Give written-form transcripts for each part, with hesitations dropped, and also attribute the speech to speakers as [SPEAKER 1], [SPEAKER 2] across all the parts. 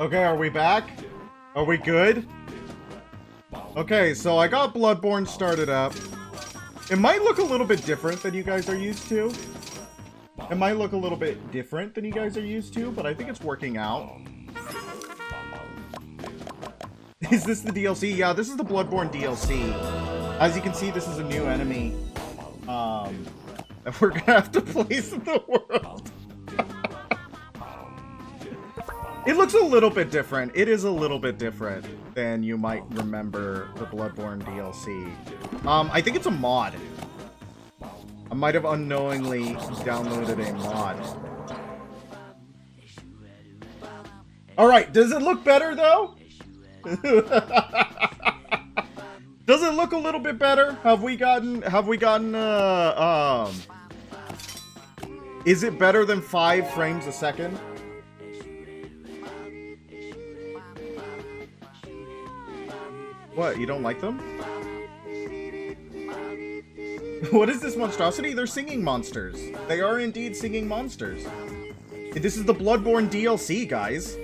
[SPEAKER 1] Okay, are we back? Are we good? Okay, so I got Bloodborne started up. It might look a little bit different than you guys are used to. It might look a little bit different than you guys are used to, but I think it's working out. Is this the DLC? Yeah, this is the Bloodborne DLC. As you can see, this is a new enemy that we're gonna have to place in the world. It looks a little bit different. It is a little bit different than you might remember the Bloodborne DLC. I think it's a mod. I might have unknowingly downloaded a mod. Alright, does it look better though? Does it look a little bit better? Have we gotten is it better than 5 frames a second? What, you don't like them? What is this monstrosity? They're singing monsters. They are indeed singing monsters. This is the Bloodborne DLC, guys.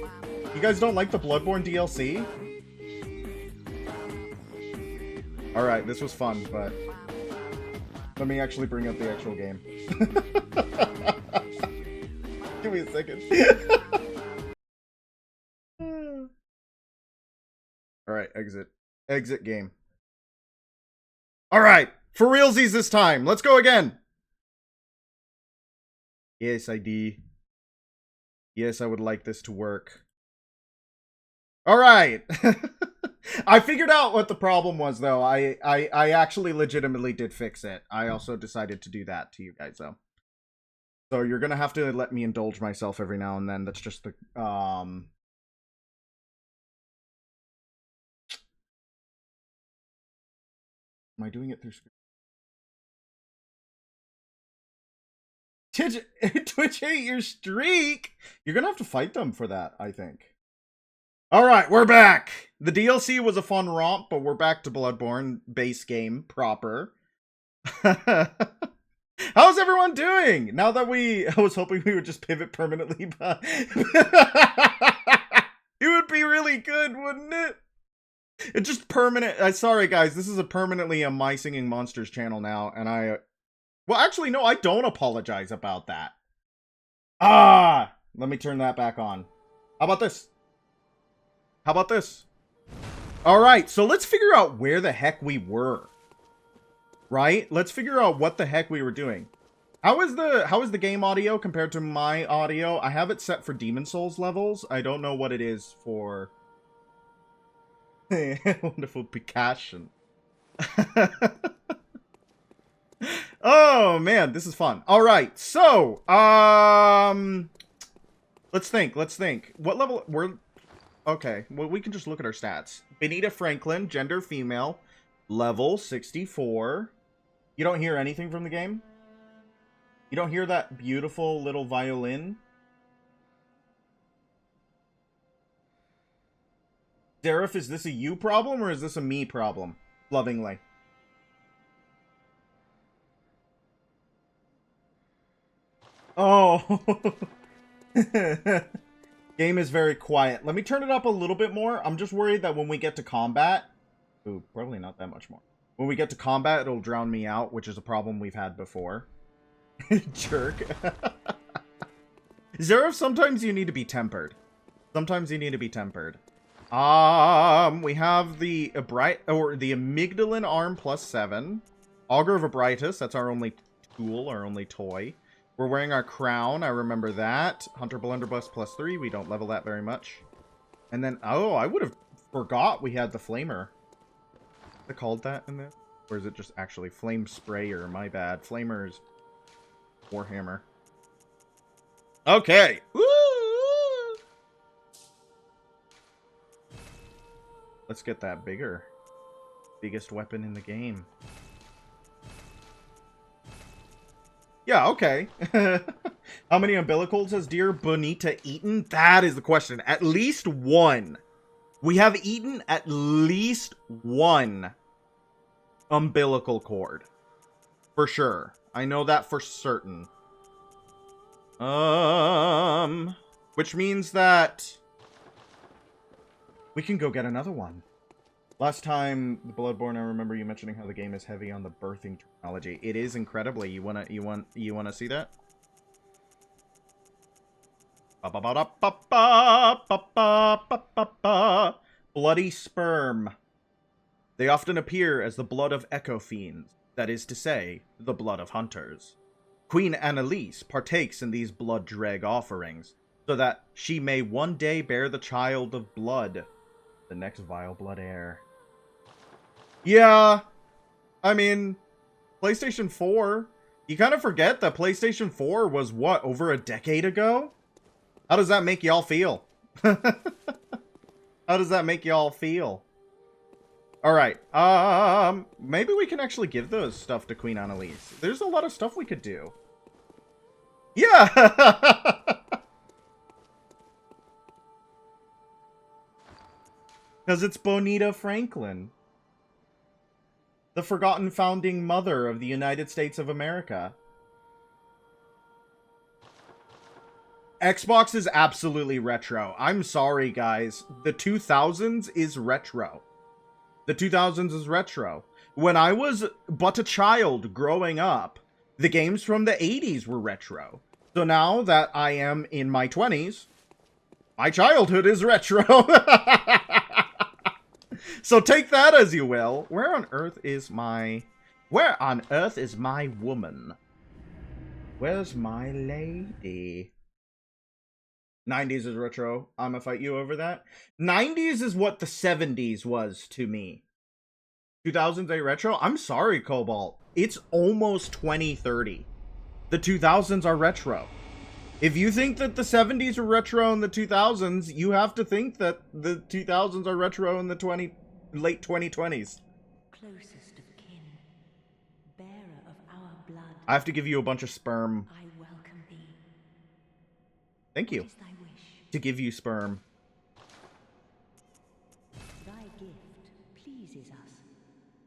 [SPEAKER 1] You guys don't like the Bloodborne DLC? Alright, this was fun, but let me actually bring up the actual game. Give me a second. Alright, exit. Exit game. Alright, for realsies this time. Let's go again. Yes, ID. Yes, I would like this to work. Alright. I figured out what the problem was, though. I actually legitimately did fix it. I also decided to do that to you guys, though. So you're gonna have to let me indulge myself every now and then. That's just the, Am I doing it through screen? Twitch ate your streak? You're gonna have to fight them for that, I think. Alright, we're back! The DLC was a fun romp, but we're back to Bloodborne base game proper. How's everyone doing? Now that I was hoping we would just pivot permanently, but it would be really good, wouldn't it? It's just permanent. Sorry, guys. This is a permanently a My Singing Monsters channel now, and well, actually, no, I don't apologize about that. Ah! Let me turn that back on. How about this? How about this? Alright, so let's figure out where the heck we were. Right? Let's figure out what the heck we were doing. How is the game audio compared to my audio? I have it set for Demon Souls levels. I don't know what it is for... Wonderful Pikachu. Oh man, this is fun. All right, so let's think. What level we're? Okay, well we can just look at our stats. Benita Franklin, gender female, level 64. You don't hear anything from the game. You don't hear that beautiful little violin. Seraph, is this a you problem or is this a me problem? Lovingly. Oh. Game is very quiet. Let me turn it up a little bit more. I'm just worried that when we get to combat... Ooh, probably not that much more. When we get to combat, it'll drown me out, which is a problem we've had before. Jerk. Seraph, sometimes you need to be tempered. Sometimes you need to be tempered. We have the Amygdalin Arm +7. Augur of Abritus, that's our only tool, our only toy. We're wearing our crown, I remember that. Hunter Blunderbuss +3, we don't level that very much. And then, oh, I would have forgot we had the Flamer. Is it called that in this? Or is it just actually Flame Sprayer? My bad. Flamer's Warhammer. Okay. Woo! Let's get that bigger. Biggest weapon in the game. Yeah, okay. How many umbilicals has dear Bonita eaten? That is the question. At least one. We have eaten at least one umbilical cord. For sure. I know that for certain. Which means that We can go get another one. Last time, the Bloodborne, I remember you mentioning how the game is heavy on the birthing technology. It is incredibly. You wanna see that? Bloody sperm. They often appear as the blood of echo fiends, that is to say, the blood of hunters. Queen Annalise partakes in these blood dreg offerings, so that she may one day bear the child of blood, the next vile blood heir. Yeah, I mean, PlayStation 4, you kind of forget that PlayStation 4 was, what, over a decade ago? How does that make y'all feel? How does that make y'all feel? Alright, maybe we can actually give those stuff to Queen Annalise. There's a lot of stuff we could do. Yeah! Because it's Bonita Franklin. The forgotten founding mother of the United States of America. Xbox is absolutely retro. I'm sorry, guys. The 2000s is retro. The 2000s is retro. When I was but a child growing up, the games from the 80s were retro. So now that I am in my 20s, my childhood is retro. So take that as you will. Where on earth is my woman? Where's my lady? 90s is retro. I'm gonna fight you over that. 90s is what the 70s was to me. 2000s ain't retro? I'm sorry, Cobalt. It's almost 2030. The 2000s are retro. If you think that the 70s are retro in the 2000s, you have to think that the 2000s are retro in the late 2020s.
[SPEAKER 2] Closest of kin, bearer of our blood.
[SPEAKER 1] I have to give you a bunch of sperm.
[SPEAKER 2] I welcome thee.
[SPEAKER 1] Thank you.
[SPEAKER 2] What is thy wish?
[SPEAKER 1] To give you sperm.
[SPEAKER 2] Thy gift pleases us.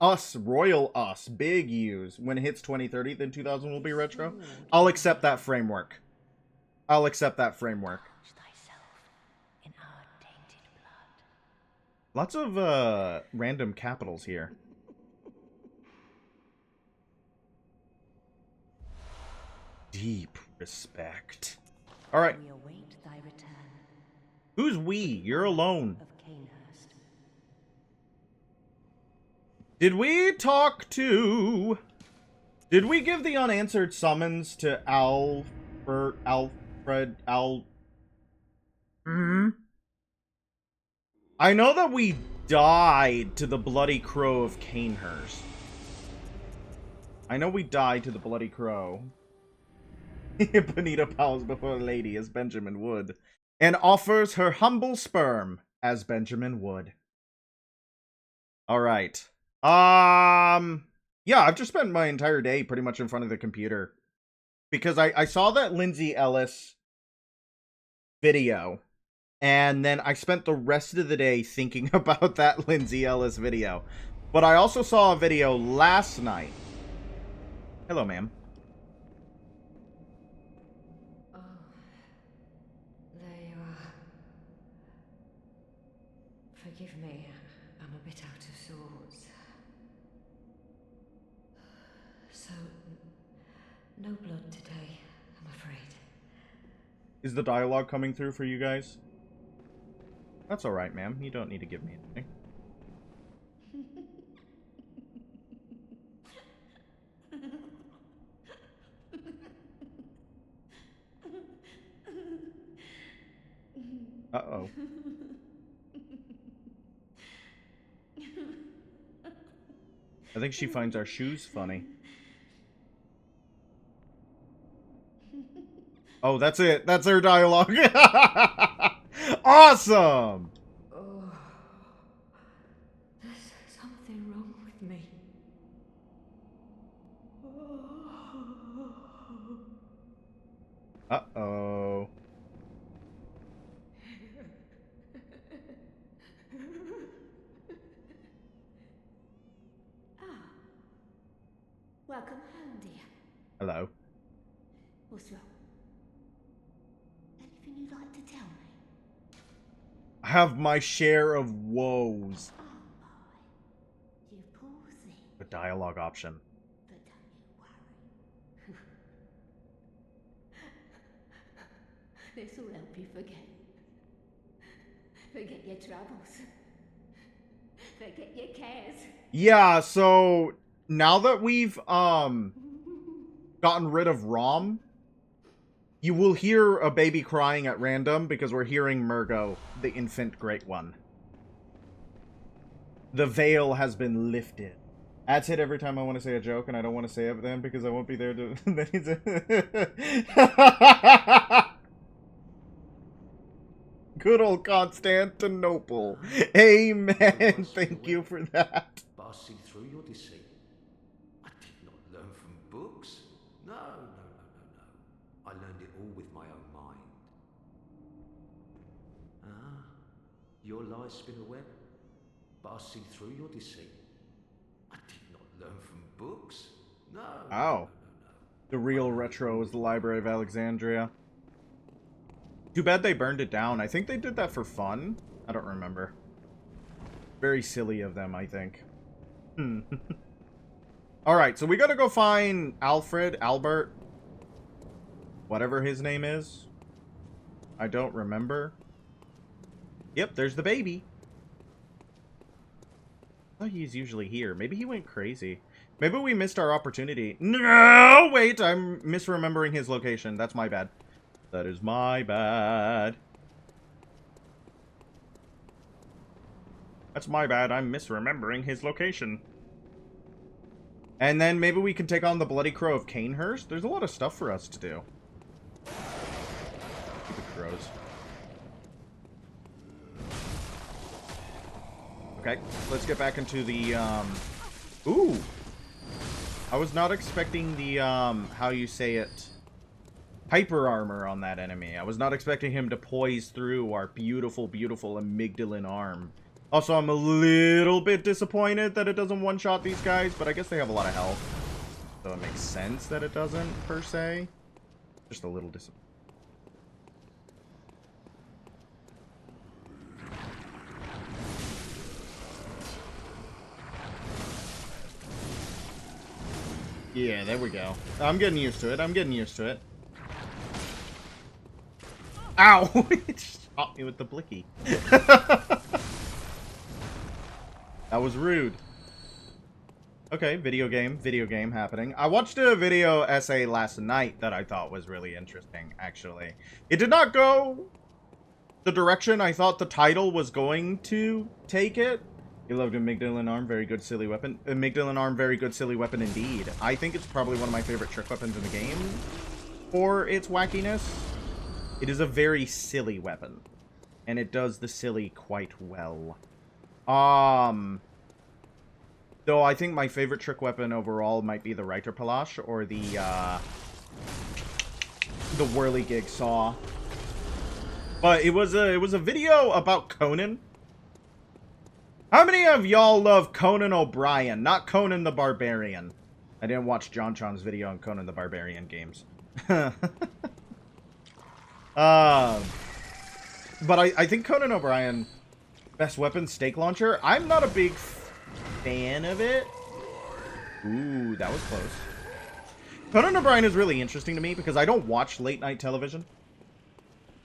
[SPEAKER 1] Us, royal us, big U's. When it hits 2030, then 2000 will be retro. I'll accept that framework. I'll accept that framework.
[SPEAKER 2] Thyself in our tainted blood.
[SPEAKER 1] Lots of random capitals here. Deep respect. All right.
[SPEAKER 2] We await thy return.
[SPEAKER 1] Who's we? You're alone.
[SPEAKER 2] Of Canehurst.
[SPEAKER 1] Did we talk to... Did we give the unanswered summons to Alfred... I know that we died to the Bloody Crow of Canehurst. I know we died to the Bloody Crow. Bonita bows before a lady as Benjamin would, and offers her humble sperm as Benjamin would. Alright. Yeah, I've just spent my entire day pretty much in front of the computer. Because I saw that Lindsay Ellis video, and then I spent the rest of the day thinking about that Lindsay Ellis video. But I also saw a video last night. Hello, ma'am.
[SPEAKER 3] Oh, there you are. Forgive me, I'm a bit out of sorts. So, no blood today, I'm afraid.
[SPEAKER 1] Is the dialogue coming through for you guys? That's alright, ma'am. You don't need to give me anything. Uh-oh. I think she finds our shoes funny. Oh, that's it. That's her dialogue. Awesome!
[SPEAKER 3] Oh, there's something wrong with me.
[SPEAKER 1] Uh-oh.
[SPEAKER 2] Welcome home, dear.
[SPEAKER 1] Hello.
[SPEAKER 2] What's wrong? Anything you'd like to tell me?
[SPEAKER 1] I have my share of woes.
[SPEAKER 2] You poor thing.
[SPEAKER 1] A dialogue option.
[SPEAKER 2] But don't you worry. This will help you forget. Forget your troubles. Forget your cares.
[SPEAKER 1] Yeah, so now that we've gotten rid of Romp, you will hear a baby crying at random because we're hearing Murgo, the infant great one. The veil has been lifted. Ads hit every time I want to say a joke, and I don't want to say it then because I won't be there to... Good old Constantinople. Amen. Thank you for that.
[SPEAKER 4] But I see through your deceit. I did not learn from books. No. I learned it all with my own mind. Ah, your lies spin a web, but I see through your deceit. I did not learn from books. No.
[SPEAKER 1] Oh. The real retro is the Library of Alexandria. Too bad they burned it down. I think they did that for fun. I don't remember. Very silly of them, I think. Alright, so we gotta go find Albert. Whatever his name is. I don't remember. Yep, there's the baby. I thought he's usually here. Maybe he went crazy. Maybe we missed our opportunity. No, wait, I'm misremembering his location. That's my bad. That is my bad. That's my bad. I'm misremembering his location. And then maybe we can take on the Bloody Crow of Canehurst. There's a lot of stuff for us to do. Stupid crows. Okay, let's get back into the, Ooh! I was not expecting the, how you say it, hyper armor on that enemy. I was not expecting him to poise through our beautiful, beautiful amygdalin arm. Also, I'm a little bit disappointed that it doesn't one-shot these guys, but I guess they have a lot of health. So it makes sense that it doesn't, per se. Just a little disappointed. Yeah, there we go. I'm getting used to it. I'm getting used to it. Ow! It just shot me with the blicky. That was rude. Okay, video game happening. I watched a video essay last night that I thought was really interesting, actually. It did not go the direction I thought the title was going to take it. You loved Amygdalin Arm, very good silly weapon. Amygdalin Arm, very good silly weapon indeed. I think it's probably one of my favorite trick weapons in the game for its wackiness. It is a very silly weapon, and it does the silly quite well. Though I think my favorite trick weapon overall might be the Reiterpallasch or the Whirligig Saw. But it was a video about Conan. How many of y'all love Conan O'Brien, not Conan the Barbarian? I didn't watch John Chon's video on Conan the Barbarian games. But I think Conan O'Brien, best weapon, stake launcher. I'm not a big fan of it. Ooh, that was close. Conan O'Brien is really interesting to me because I don't watch late night television.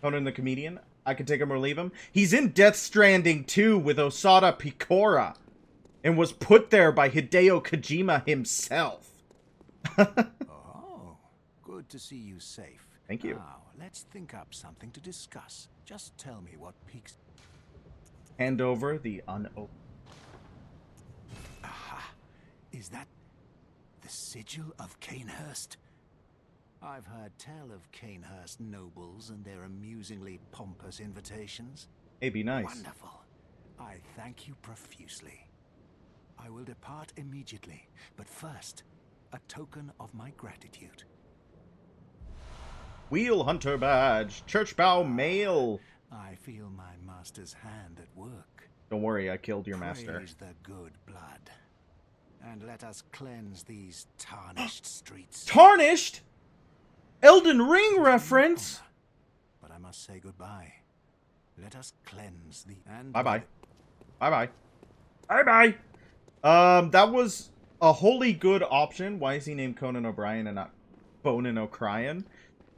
[SPEAKER 1] Conan the comedian. I can take him or leave him. He's in Death Stranding 2 with Osada Picora and was put there by Hideo Kojima himself.
[SPEAKER 5] Oh, good to see you safe.
[SPEAKER 1] Thank you.
[SPEAKER 5] Now, let's think up something to discuss. Just tell me what piques...
[SPEAKER 1] Hand over the unopened.
[SPEAKER 5] Aha! Is that the sigil of Canehurst? I've heard tell of Canehurst nobles and their amusingly pompous invitations.
[SPEAKER 1] Hey, be nice.
[SPEAKER 5] Wonderful. I thank you profusely. I will depart immediately, but first, a token of my gratitude.
[SPEAKER 1] Wheel Hunter Badge. Churchbow Mail.
[SPEAKER 5] I feel my master's hand at work.
[SPEAKER 1] Don't worry, I killed your master.
[SPEAKER 5] Praise the good blood. And let us cleanse these tarnished streets. Let us cleanse the and
[SPEAKER 1] Bye-bye. Bye-bye. Bye-bye. That was a wholly good option. Why is he named Conan O'Brien and not Bonin O'Crian?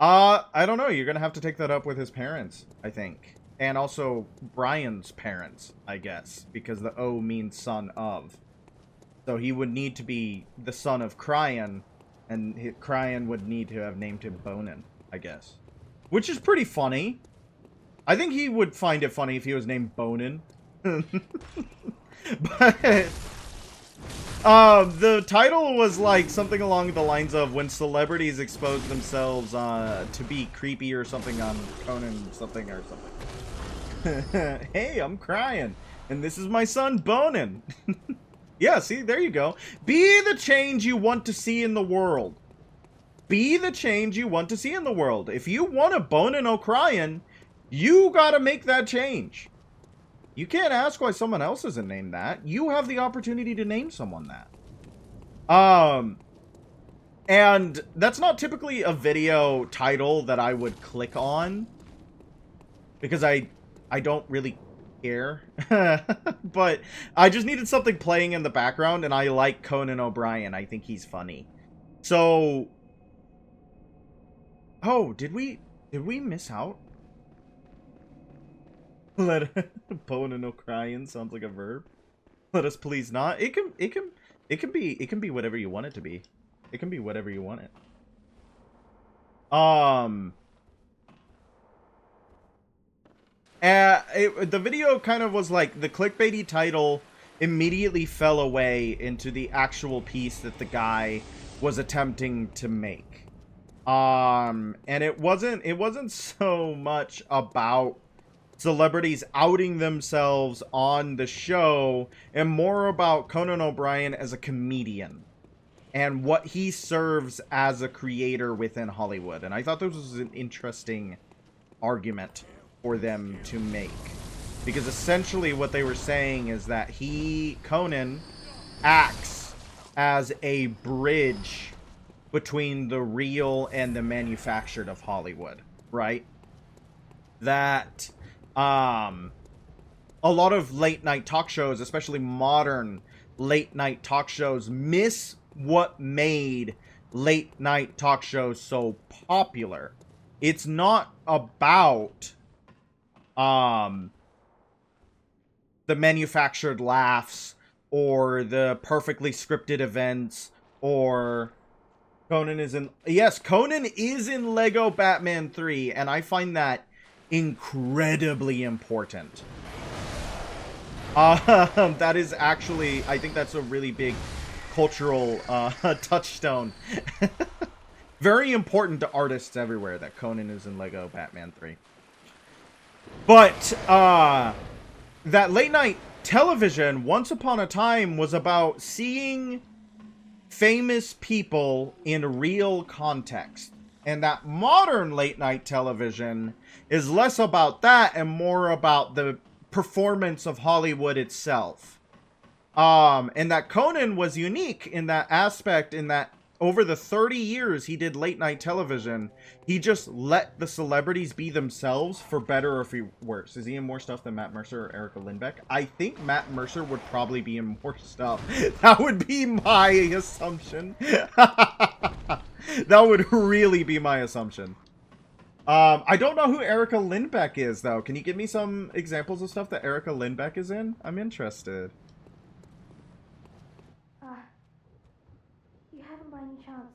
[SPEAKER 1] I don't know. You're gonna have to take that up with his parents, I think. And also Brian's parents, I guess. Because the O means son of. So he would need to be the son of Crian. And Crian would need to have named him Bonin, I guess. Which is pretty funny. I think he would find it funny if he was named Bonin. But the title was like something along the lines of when celebrities expose themselves to be creepy or something on Conan something or something. Hey, I'm crying, and this is my son Bonin. Yeah, see, there you go. Be the change you want to see in the world. Be the change you want to see in the world. If you want a Bonin O'Crian, you gotta make that change. You can't ask why someone else isn't named that. You have the opportunity to name someone that. And that's not typically a video title that I would click on. Because I don't really care. But I just needed something playing in the background, and I like Conan O'Brien. I think he's funny. So... Oh, did we miss out? Let Bonin O'Crian sounds like a verb. Let us please not. It can be whatever you want it to be. It can be whatever you want it. The video kind of was like the clickbaity title immediately fell away into the actual piece that the guy was attempting to make. And it wasn't so much about celebrities outing themselves on the show and more about Conan O'Brien as a comedian and what he serves as a creator within Hollywood. And I thought this was an interesting argument for them to make, because essentially what they were saying is that Conan acts as a bridge between the real and the manufactured of Hollywood, right? That a lot of late night talk shows, especially modern late night talk shows, miss what made late night talk shows so popular. It's not about the manufactured laughs or the perfectly scripted events or Conan is in... Yes, Conan is in Lego Batman 3, and I find that incredibly important. That is actually... I think that's a really big cultural touchstone. Very important to artists everywhere that Conan is in Lego Batman 3. But, that late night television, once upon a time, was about seeing famous people in real context. And that modern late night television is less about that and more about the performance of Hollywood itself. And that Conan was unique in that aspect, in that over the 30 years he did late night television, he just let the celebrities be themselves, for better or for worse. Is he in more stuff than Matt Mercer or Erica Lindbeck? I think Matt Mercer would probably be in more stuff. That would be my assumption. That would really be my assumption. I don't know who Erica Lindbeck is, though. Can you give me some examples of stuff that Erica Lindbeck is in? I'm interested.
[SPEAKER 6] You haven't by any chance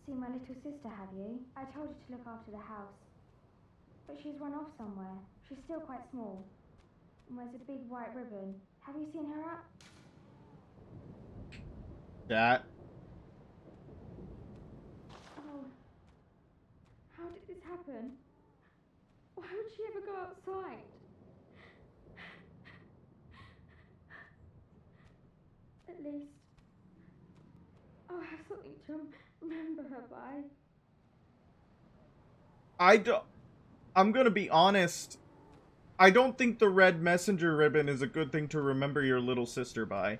[SPEAKER 6] seen my little sister, have you? I told her to look after the house, but she's run off somewhere. She's still quite small and wears a big white ribbon. Have you seen her up?
[SPEAKER 1] That.
[SPEAKER 6] Oh, how did this happen? Why would she ever go outside? At least I'll have something to remember her by.
[SPEAKER 1] I'm gonna be honest. I don't think the red messenger ribbon is a good thing to remember your little sister by.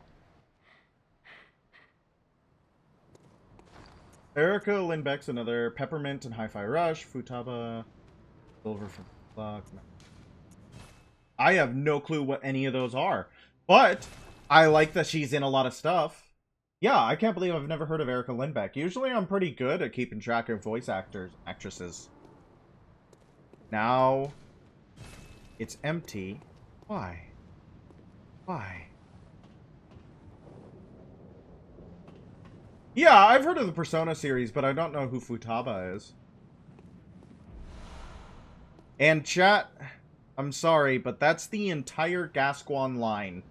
[SPEAKER 1] Erica Lindbeck's another. Peppermint and Hi-Fi Rush. Futaba. Silver from Clock. I have no clue what any of those are. But I like that she's in a lot of stuff. Yeah, I can't believe I've never heard of Erica Lindbeck. Usually I'm pretty good at keeping track of voice actresses. Now it's empty. Why? Why? Yeah, I've heard of the Persona series, but I don't know who Futaba is. And chat, I'm sorry, but that's the entire Gascoigne line.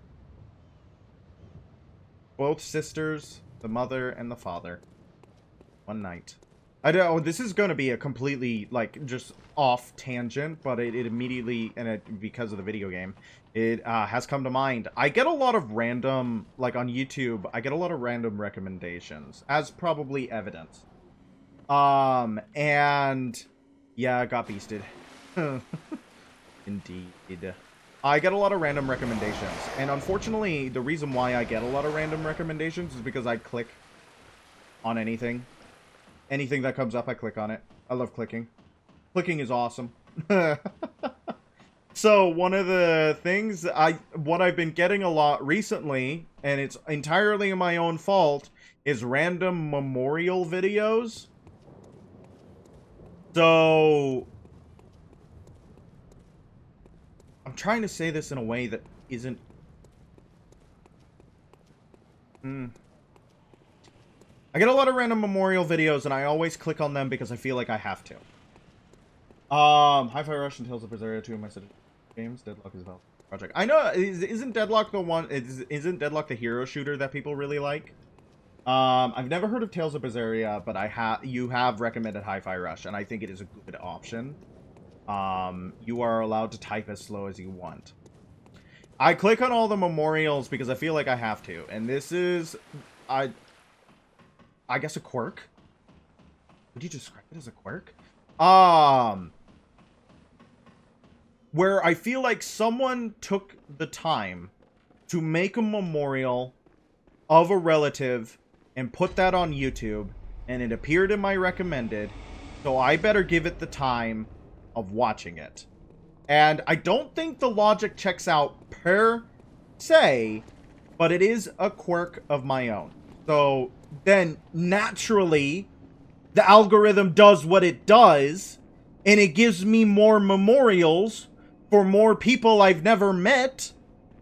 [SPEAKER 1] Both sisters, the mother and the father. One night. I know this is going to be a completely, like, just off tangent, but it immediately, because of the video game, it has come to mind. I get a lot of random, like on YouTube, I get a lot of random recommendations, as probably evident. And yeah, I got beasted. Indeed. I get a lot of random recommendations, and unfortunately, the reason why I get a lot of random recommendations is because I click on anything. Anything that comes up, I click on it. I love clicking. Clicking is awesome. So, one of the things, what I've been getting a lot recently, and it's entirely my own fault, is random memorial videos. So, I'm trying to say this in a way that isn't... I get a lot of random memorial videos, and I always click on them because I feel like I have to. Hi-Fi Rush and Tales of Berseria 2 of my games. Deadlock is about project. I know, isn't Deadlock the one... Isn't Deadlock the hero shooter that people really like? I've never heard of Tales of Berseria, but you have recommended Hi-Fi Rush, and I think it is a good option. You are allowed to type as slow as you want. I click on all the memorials because I feel like I have to, and this is, I guess, a quirk. Would you describe it as a quirk? Where I feel like someone took the time to make a memorial of a relative and put that on YouTube, and it appeared in my recommended, so I better give it the time of watching it. And I don't think the logic checks out per se, but it is a quirk of my own. So then naturally the algorithm does what it does, and it gives me more memorials for more people I've never met,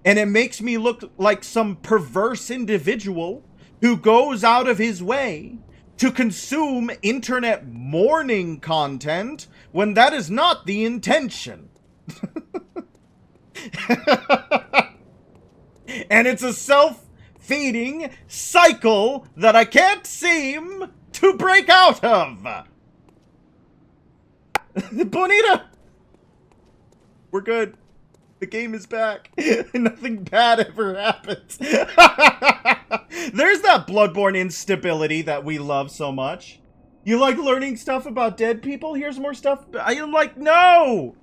[SPEAKER 1] and it makes me look like some perverse individual who goes out of his way to consume internet mourning content when that is not the intention. And it's a self-feeding cycle that I can't seem to break out of. Bonita! We're good. The game is back. Nothing bad ever happens. There's that Bloodborne instability that we love so much. You like learning stuff about dead people? Here's more stuff. I'm like, no!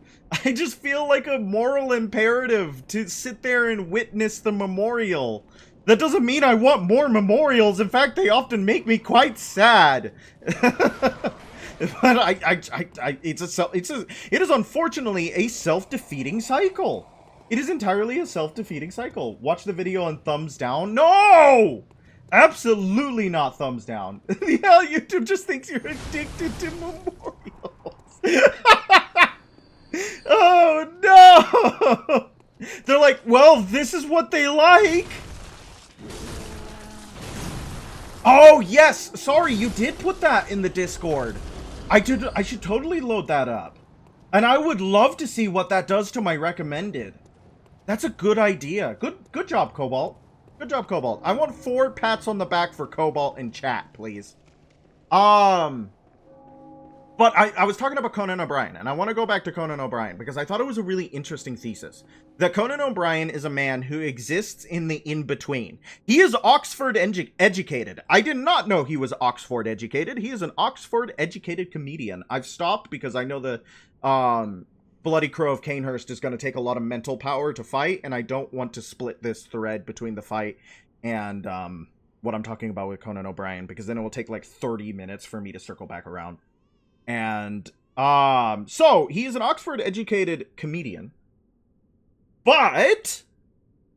[SPEAKER 1] I just feel like a moral imperative to sit there and witness the memorial. That doesn't mean I want more memorials. In fact, they often make me quite sad. But it is unfortunately a self-defeating cycle. It is entirely a self-defeating cycle. Watch the video on thumbs down. No! Absolutely not thumbs down. Yeah, YouTube just thinks you're addicted to memorials. Oh, no! They're like, well, this is what they like. Oh, yes! Sorry, you did put that in the Discord. I should totally load that up. And I would love to see what that does to my recommended. That's a good idea. Good job, Cobalt. Good job, Cobalt. I want 4 pats on the back for Cobalt in chat, please. But I was talking about Conan O'Brien, and I want to go back to Conan O'Brien, because I thought it was a really interesting thesis. That Conan O'Brien is a man who exists in the in-between. He is Oxford educated. I did not know he was Oxford educated. He is an Oxford educated comedian. I've stopped because I know the Bloody Crow of Canehurst is going to take a lot of mental power to fight, and I don't want to split this thread between the fight and what I'm talking about with Conan O'Brien, because then it will take like 30 minutes for me to circle back around. And so he is an Oxford educated comedian But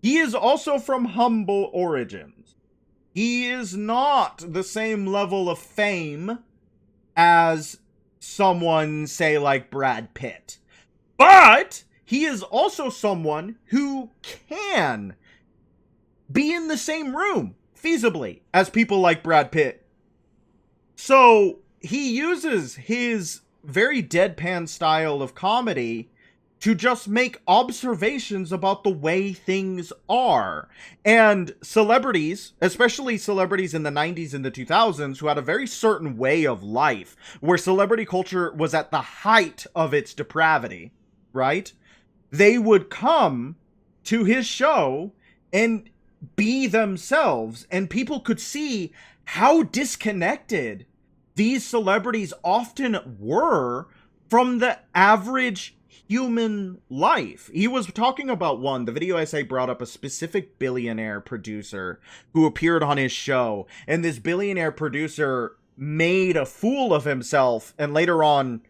[SPEAKER 1] he is also from humble origins. He is not the same level of fame as someone, say, like Brad Pitt. But he is also someone who can be in the same room, feasibly, as people like Brad Pitt. So he uses his very deadpan style of comedy to just make observations about the way things are. And celebrities, especially celebrities in the 90s and the 2000s, who had a very certain way of life, where celebrity culture was at the height of its depravity, right? They would come to his show and be themselves, and people could see how disconnected these celebrities often were from the average human life. He was talking about the video essay brought up a specific billionaire producer who appeared on his show, and this billionaire producer made a fool of himself and later on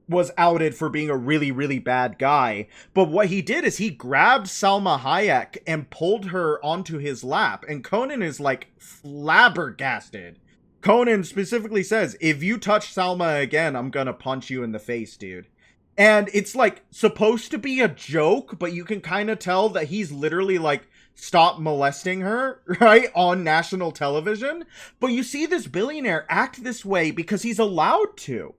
[SPEAKER 1] was outed for being a really, really bad guy. But what he did is he grabbed Salma Hayek and pulled her onto his lap, and Conan is like flabbergasted. Conan specifically says, if you touch Salma again, I'm gonna punch you in the face, dude. And it's like supposed to be a joke, but you can kind of tell that he's literally like, stop molesting her, right? On national television. But you see this billionaire act this way because he's allowed to.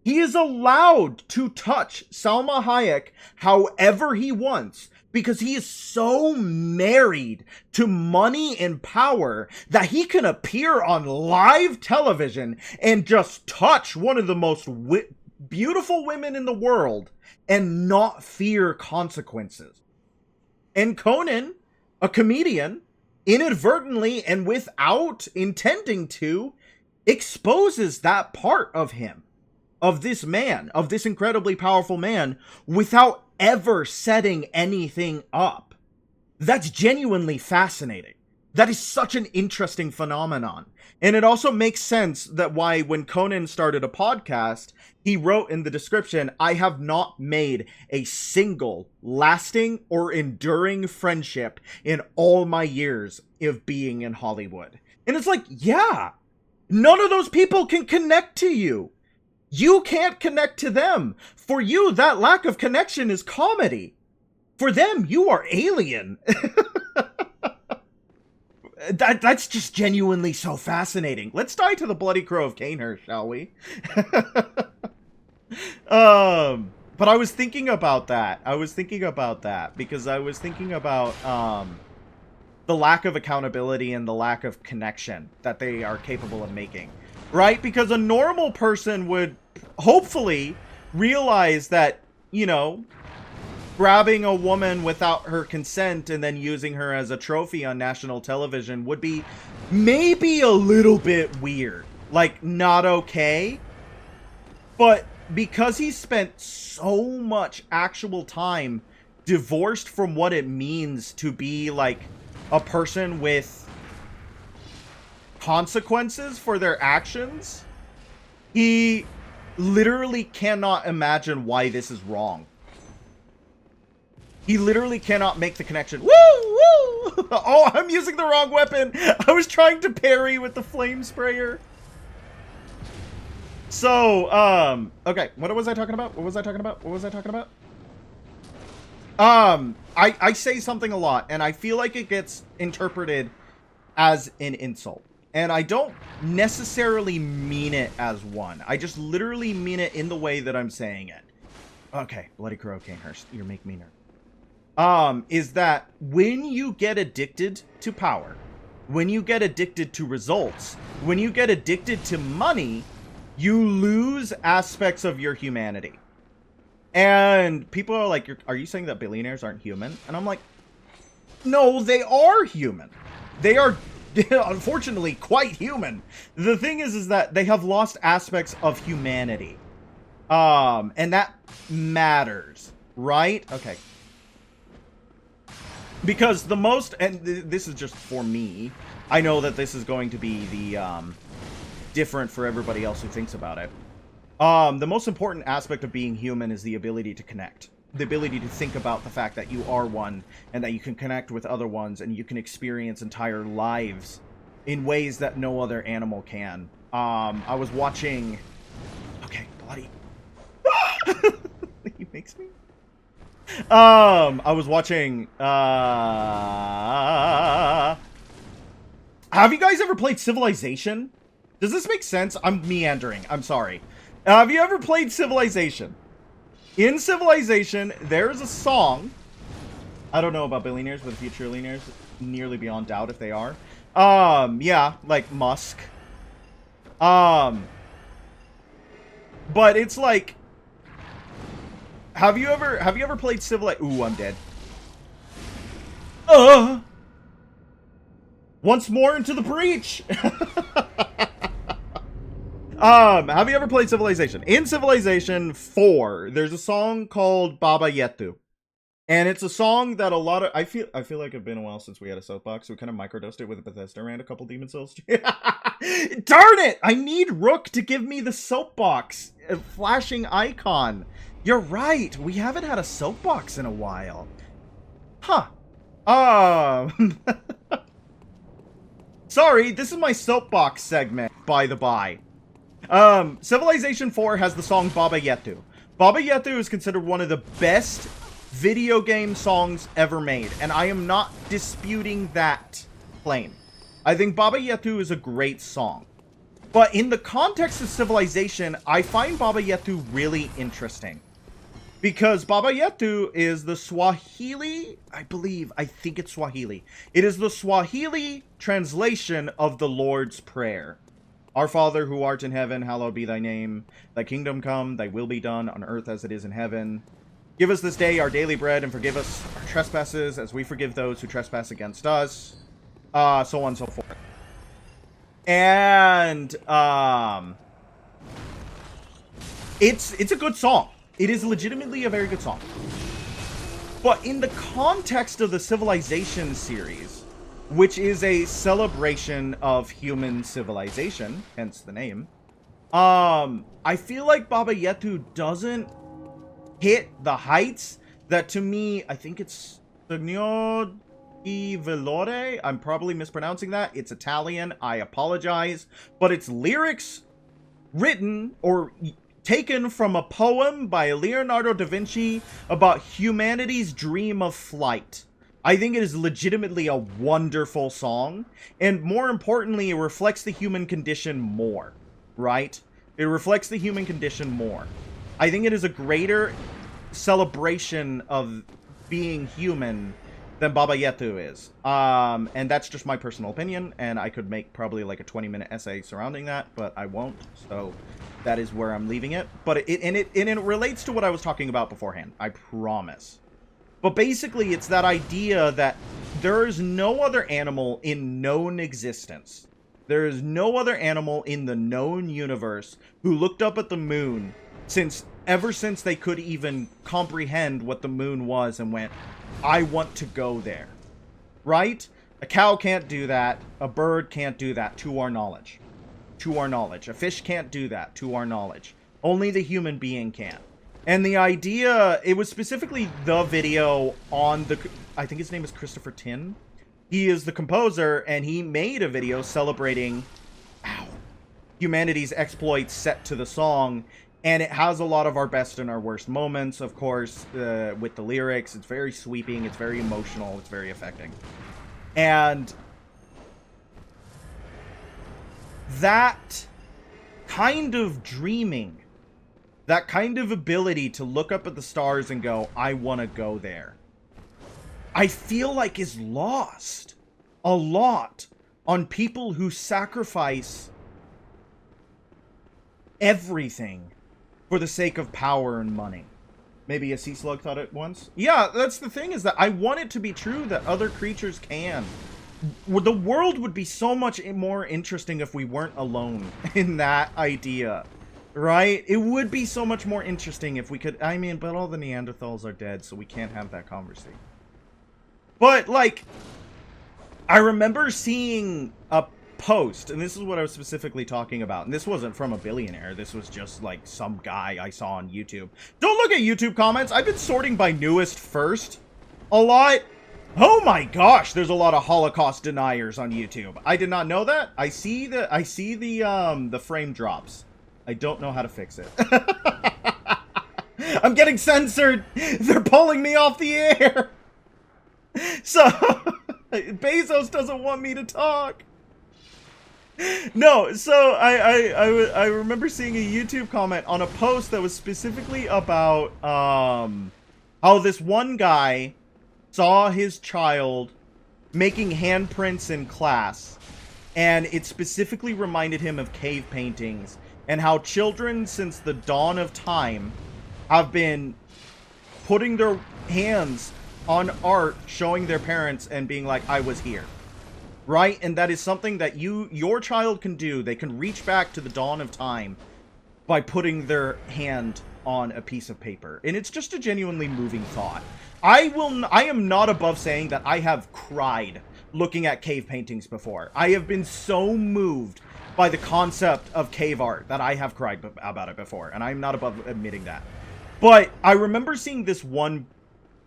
[SPEAKER 1] He is allowed to touch Salma Hayek however he wants because he is so married to money and power that he can appear on live television and just touch one of the most beautiful women in the world and not fear consequences. And Conan, a comedian, inadvertently and without intending to, exposes that part of him, of this man, of this incredibly powerful man, without ever setting anything up. That's genuinely fascinating. That is such an interesting phenomenon. And it also makes sense that why when Conan started a podcast, he wrote in the description, I have not made a single lasting or enduring friendship in all my years of being in Hollywood. And it's like, yeah, none of those people can connect to you. You can't connect to them. For you, that lack of connection is comedy. For them, you are alien. That's just genuinely so fascinating. Let's dive to the Bloody Crow of Canehurst, shall we? But I was thinking about that. Because I was thinking about the lack of accountability and the lack of connection that they are capable of making. Right? Because a normal person would hopefully realize that, you know, grabbing a woman without her consent and then using her as a trophy on national television would be maybe a little bit weird. Like, not okay. But because he spent so much actual time divorced from what it means to be, like, a person with consequences for their actions, he literally cannot imagine why this is wrong. He literally cannot make the connection. Woo! Woo! Oh, I'm using the wrong weapon. I was trying to parry with the flame sprayer. So, okay. What was I talking about? I say something a lot, and I feel like it gets interpreted as an insult. And I don't necessarily mean it as one. I just literally mean it in the way that I'm saying it. Okay, Bloody Crow Canehurst, you're making me nervous. Is that when you get addicted to power, when you get addicted to results, when you get addicted to money, you lose aspects of your humanity. And people are like, are you saying that billionaires aren't human? And I'm like, no, they are human. They are unfortunately quite human. The thing is that they have lost aspects of humanity. And that matters, right? Okay. Because the most, and this is just for me, I know that this is going to be the, different for everybody else who thinks about it. The most important aspect of being human is the ability to connect, the ability to think about the fact that you are one and that you can connect with other ones and you can experience entire lives in ways that no other animal can. I was watching... Okay, bloody... He makes me... I was watching... Have you guys ever played Civilization? Does this make sense? I'm meandering. I'm sorry. Have you ever played Civilization? In Civilization, there's a song. I don't know about billionaires, but future millionaires, nearly beyond doubt if they are. Yeah, like Musk. But it's like, have you ever played Civilization? Ooh, I'm dead. Once more into the breach. Have you ever played Civilization? In Civilization 4, there's a song called Baba Yetu. And it's a song that a lot of... I feel like it's been a while since we had a soapbox, so we kind of microdosed it with a Bethesda ran a couple Demon Souls. Darn it! I need Rook to give me the soapbox flashing icon. You're right. We haven't had a soapbox in a while. Huh. Sorry, this is my soapbox segment, by the by. Civilization 4 has the song Baba Yetu. Baba Yetu is considered one of the best video game songs ever made, and I am not disputing that claim. I think Baba Yetu is a great song. But in the context of Civilization, I find Baba Yetu really interesting. Because Baba Yetu is the Swahili, I think it's Swahili. It is the Swahili translation of the Lord's Prayer. Our Father, who art in heaven, hallowed be thy name. Thy kingdom come, thy will be done, on earth as it is in heaven. Give us this day our daily bread, and forgive us our trespasses, as we forgive those who trespass against us. So on and so forth. And, it's a good song. It is legitimately a very good song. But in the context of the Civilization series, which is a celebration of human civilization, hence the name, I feel like Baba Yetu doesn't hit the heights that, to me, I think it's Signor di Velore. I'm probably mispronouncing that. It's Italian. I apologize. But it's lyrics written or taken from a poem by Leonardo da Vinci about humanity's dream of flight. I think it is legitimately a wonderful song, and more importantly, it reflects the human condition more, right? It reflects the human condition more. I think it is a greater celebration of being human than Baba Yetu is. And that's just my personal opinion, and I could make probably like a 20-minute essay surrounding that, but I won't, so that is where I'm leaving it. But it relates to what I was talking about beforehand, I promise. But basically, it's that idea that there is no other animal in known existence. There is no other animal in the known universe who looked up at the moon ever since they could even comprehend what the moon was and went, I want to go there. Right? A cow can't do that. A bird can't do that, to our knowledge. To our knowledge. A fish can't do that, to our knowledge. Only the human being can. And the idea, it was specifically the video on I think his name is Christopher Tin. He is the composer, and he made a video celebrating humanity's exploits set to the song. And it has a lot of our best and our worst moments, of course, with the lyrics. It's very sweeping, it's very emotional, it's very affecting. And that kind of dreaming, that kind of ability to look up at the stars and go, I want to go there, I feel like is lost a lot on people who sacrifice everything for the sake of power and money. Maybe a sea slug thought it once. Yeah, that's the thing, is that I want it to be true that other creatures can. The world would be so much more interesting if we weren't alone in that idea. Right? It would be so much more interesting if we could... I mean, but all the Neanderthals are dead, so we can't have that conversation. But, like, I remember seeing a post, and this is what I was specifically talking about, and this wasn't from a billionaire, this was just like some guy I saw on YouTube. Don't look at YouTube comments. I've been sorting by newest first a lot. Oh my gosh, there's a lot of Holocaust deniers on YouTube. I did not know that. I see the frame drops. I don't know how to fix it. I'm getting censored. They're pulling me off the air. So Bezos doesn't want me to talk. No, so I remember seeing a YouTube comment on a post that was specifically about how this one guy saw his child making handprints in class, and it specifically reminded him of cave paintings, and how children since the dawn of time have been putting their hands on art, showing their parents and being like, I was here. Right? And that is something that your child can do. They can reach back to the dawn of time by putting their hand on a piece of paper. And it's just a genuinely moving thought. I am not above saying that I have cried looking at cave paintings before. I have been so moved by the concept of cave art that I have cried about it before. And I'm not above admitting that. But I remember seeing this one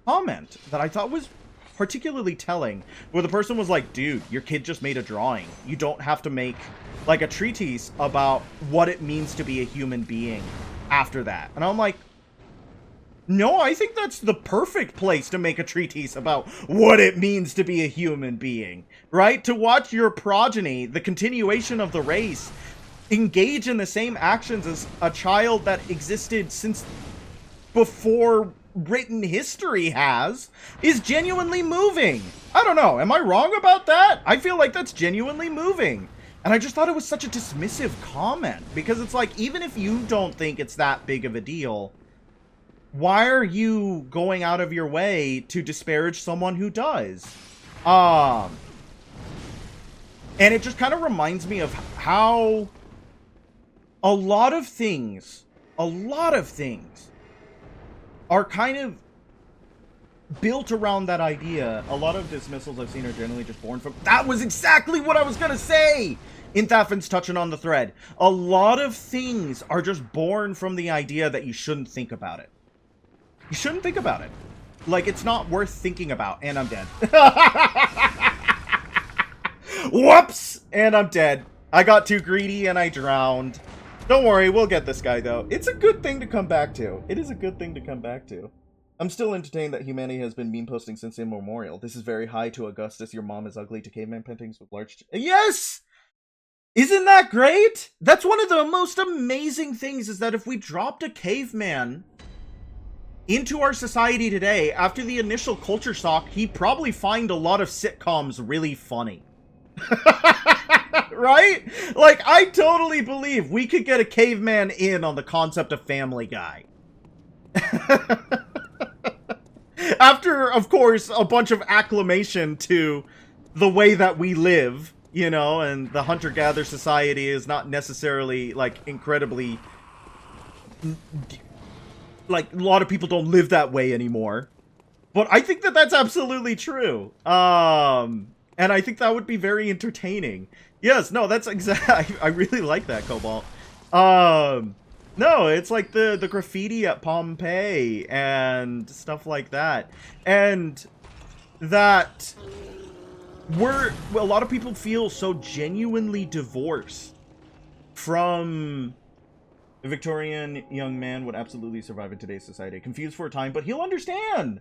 [SPEAKER 1] comment that I thought was particularly telling, where the person was like, dude, your kid just made a drawing. You don't have to make like a treatise about what it means to be a human being after that. And I'm like, no, I think that's the perfect place to make a treatise about what it means to be a human being, right? To watch your progeny, the continuation of the race, engage in the same actions as a child that existed since before written history has, is genuinely moving. I don't know, am I wrong about that? I feel like that's genuinely moving. And I just thought it was such a dismissive comment, because it's like, even if you don't think it's that big of a deal, why are you going out of your way to disparage someone who does? And it just kind of reminds me of how a lot of things are kind of built around that idea. A lot of dismissals I've seen are generally just born from... That was exactly what I was gonna say! Inthafin's touching on the thread. A lot of things are just born from the idea that you shouldn't think about it. You shouldn't think about it. Like, it's not worth thinking about. And I'm dead. Whoops! And I'm dead. I got too greedy and I drowned. Don't worry, we'll get this guy, though. It's a good thing to come back to. It is a good thing to come back to. I'm still entertained that humanity has been meme posting since immemorial. This is very high to Augustus. Your mom is ugly to caveman paintings with large... Yes! Isn't that great? That's one of the most amazing things, is that if we dropped a caveman into our society today, after the initial culture shock, he'd probably find a lot of sitcoms really funny. Right? Like, I totally believe we could get a caveman in on the concept of Family Guy. After, of course, a bunch of acclamation to the way that we live, you know, and the hunter-gatherer society is not necessarily, like, incredibly... Like, a lot of people don't live that way anymore. But I think that that's absolutely true. And I think that would be very entertaining. Yes, no, that's exactly... I really like that, Cobalt. No, it's like the graffiti at Pompeii and stuff like that. And that a lot of people feel so genuinely divorced from... A Victorian young man would absolutely survive in today's society. Confused for a time, but he'll understand.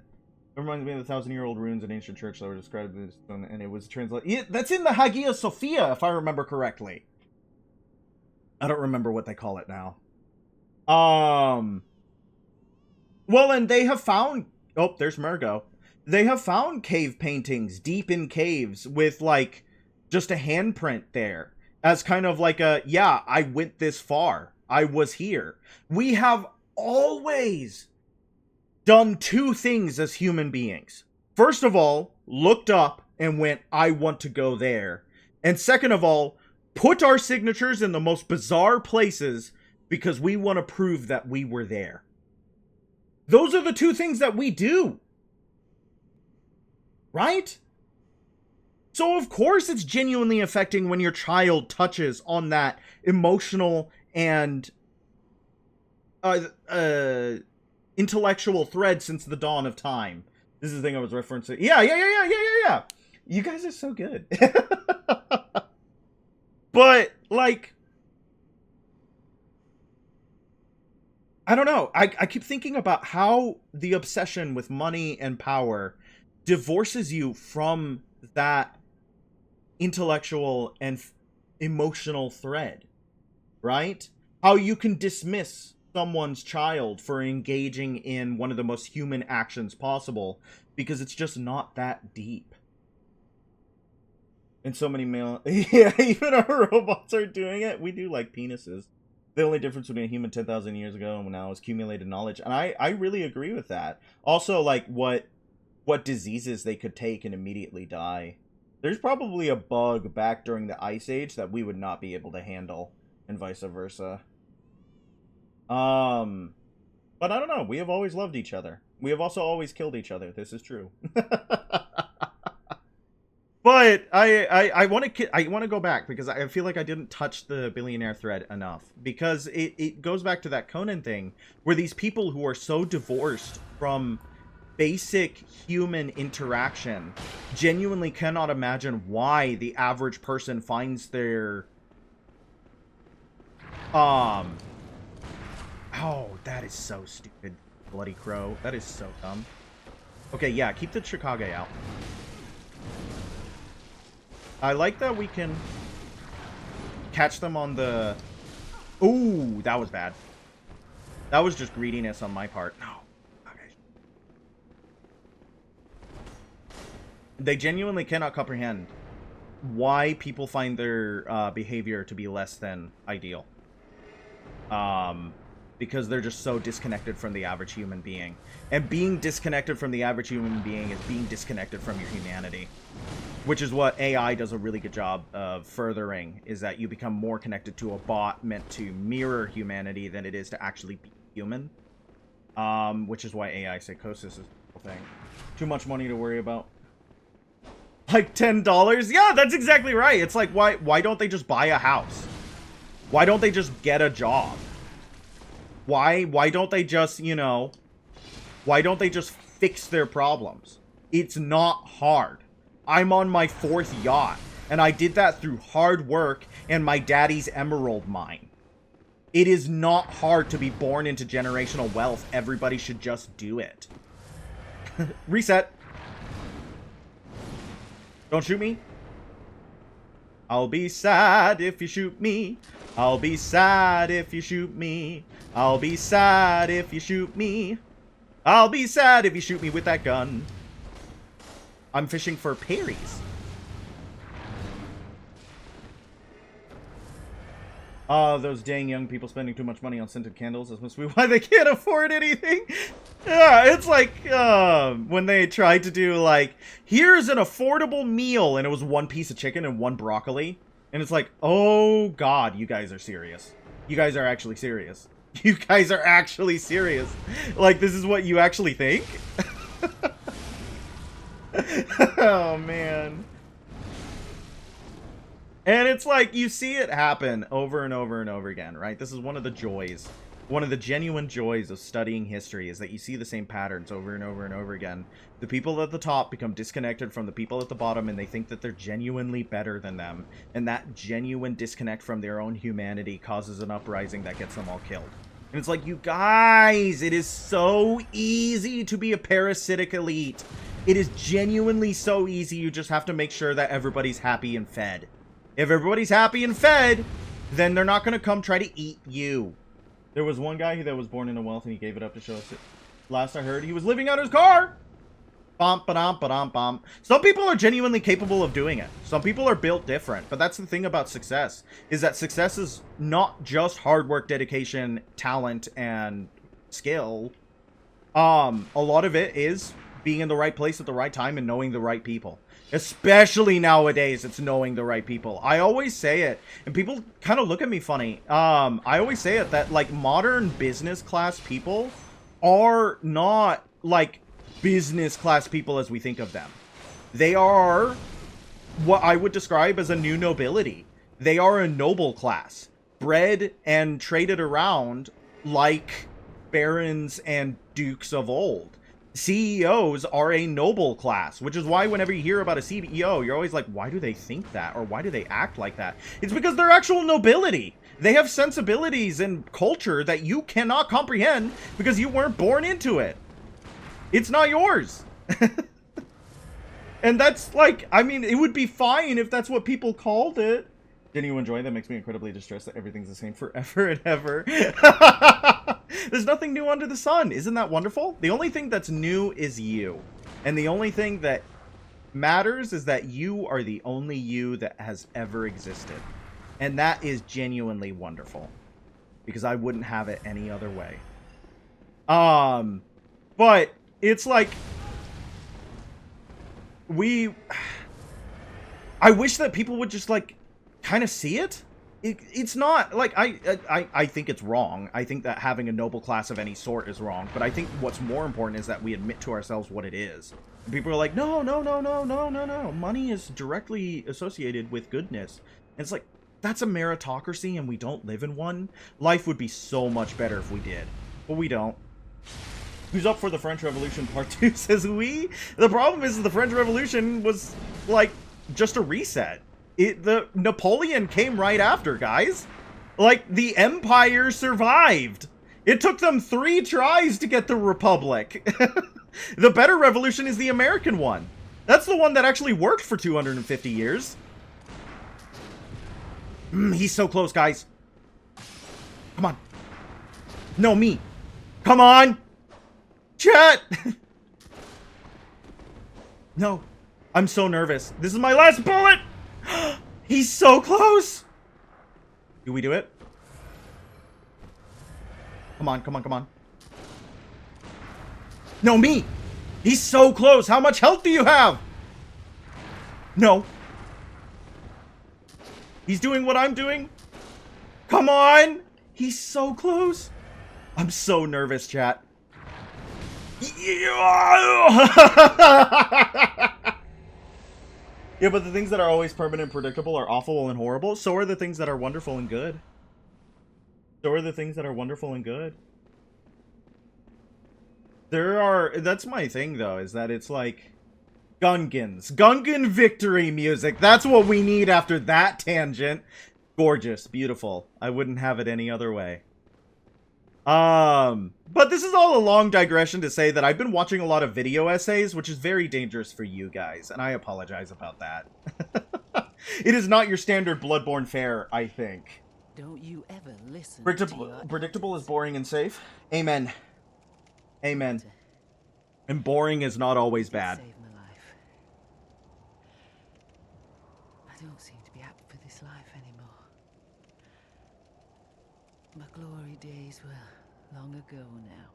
[SPEAKER 1] It reminds me of the 1,000-year-old ruins in ancient church that were described in this, and it was translated. That's in the Hagia Sophia, if I remember correctly. I don't remember what they call it now. Well, and they have found... Oh, there's Murgo. They have found cave paintings deep in caves with, like, just a handprint there. As kind of like a, yeah, I went this far. I was here. We have always done two things as human beings. First of all, looked up and went, I want to go there. And second of all, put our signatures in the most bizarre places because we want to prove that we were there. Those are the two things that we do. Right? So of course it's genuinely affecting when your child touches on that emotional and intellectual thread since the dawn of time. This is the thing I was referencing. Yeah. You guys are so good. But, like, I don't know. I keep thinking about how the obsession with money and power divorces you from that intellectual and emotional thread, right? How you can dismiss someone's child for engaging in one of the most human actions possible because it's just not that deep. And so many male... Yeah, even our robots are doing it. We do like penises. The only difference between a human 10,000 years ago and now is accumulated knowledge. And I really agree with that. Also, like, what diseases they could take and immediately die. There's probably a bug back during the Ice Age that we would not be able to handle, and vice versa. But I don't know. We have always loved each other. We have also always killed each other. This is true. But I want to go back because I feel like I didn't touch the billionaire thread enough, because it goes back to that Conan thing where these people who are so divorced from basic human interaction genuinely cannot imagine why the average person finds their oh, that is so stupid, bloody crow. That is so dumb. Okay, yeah, keep the Chicago out. I like that we can catch them on the... Ooh, that was bad. That was just greediness on my part. No. Okay. They genuinely cannot comprehend why people find their behavior to be less than ideal. Because they're just so disconnected from the average human being. And being disconnected from the average human being is being disconnected from your humanity. Which is what AI does a really good job of furthering, is that you become more connected to a bot meant to mirror humanity than it is to actually be human. Which is why AI psychosis is the thing. Too much money to worry about. Like $10? Yeah, that's exactly right. It's like, why don't they just buy a house? Why don't they just get a job? Why don't they just, you know, why don't they just fix their problems? It's not hard. I'm on my 4th yacht, and I did that through hard work and my daddy's emerald mine. It is not hard to be born into generational wealth. Everybody should just do it. Reset. Don't shoot me. I'll be sad if you shoot me. I'll be sad if you shoot me. I'll be sad if you shoot me. I'll be sad if you shoot me with that gun. I'm fishing for parries. Those dang young people spending too much money on scented candles. This must be why they can't afford anything. Yeah, it's like when they tried to do, like, here's an affordable meal, and it was 1 piece of chicken and 1 broccoli. And it's like, oh god, you guys are serious. You guys are actually serious. You guys are actually serious. Like, this is what you actually think? Oh, man. And it's like, you see it happen over and over and over again, right? This is one of the joys. One of the genuine joys of studying history is that you see the same patterns over and over and over again. The people at the top become disconnected from the people at the bottom, and they think that they're genuinely better than them. And that genuine disconnect from their own humanity causes an uprising that gets them all killed. And it's like, you guys, it is so easy to be a parasitic elite. It is genuinely so easy. You just have to make sure that everybody's happy and fed. If everybody's happy and fed, then they're not going to come try to eat you. There was one guy that was born into wealth and he gave it up to show us it. Last I heard, he was living out his car. Bum, ba-dum, ba-dum, bum. Some people are genuinely capable of doing it. Some people are built different. But that's the thing about success, is that success is not just hard work, dedication, talent, and skill. A lot of it is being in the right place at the right time and knowing the right people. Especially nowadays, it's knowing the right people. I always say it, and people kind of look at me funny. I always say it, that, like, modern business class people are not, like, business class people as we think of them. They are what I would describe as a new nobility. They are a noble class, bred and traded around like barons and dukes of old. CEOs are a noble class, which is why whenever you hear about a CEO, you're always like, why do they think that? Or why do they act like that? It's because they're actual nobility. They have sensibilities and culture that you cannot comprehend because you weren't born into it. It's not yours. And that's like, I mean, it would be fine if that's what people called it. Didn't you enjoy that? Makes me incredibly distressed that everything's the same forever and ever. There's nothing new under the sun. Isn't that wonderful? The only thing that's new is you. And the only thing that matters is that you are the only you that has ever existed. And that is genuinely wonderful. Because I wouldn't have it any other way. But it's like... I wish that people would just, like, kind of see it. It's not, like, I think it's wrong. I think that having a noble class of any sort is wrong. But I think what's more important is that we admit to ourselves what it is. And people are like, no. Money is directly associated with goodness. And it's like, that's a meritocracy and we don't live in one. Life would be so much better if we did. But we don't. Who's up for the French Revolution Part 2, says we. The problem is the French Revolution was, like, just a reset. The Napoleon came right after, guys. Like, the Empire survived. It took them 3 tries to get the Republic. The better revolution is the American one. That's the one that actually worked for 250 years. He's so close, guys. Come on. No, me. Come on. Chat! No. I'm so nervous. This is my last bullet! He's so close! Do we do it? Come on. No, me! He's so close! How much health do you have? No. He's doing what I'm doing? Come on! He's so close! I'm so nervous, chat. Yeah, but the things that are always permanent and predictable are awful and horrible. So are the things that are wonderful and good. That's my thing, though, is that it's like... Gungan victory music. That's what we need after that tangent. Gorgeous. Beautiful. I wouldn't have it any other way. But this is all a long digression to say that I've been watching a lot of video essays, which is very dangerous for you guys, and I apologize about that. It is not your standard Bloodborne fare, I think.
[SPEAKER 5] Don't you ever listen
[SPEAKER 1] Predictable is boring and safe. Amen. Amen. And boring is not always bad.
[SPEAKER 5] Saved my life. I don't seem to be apt for this life anymore. My glory days were long ago now.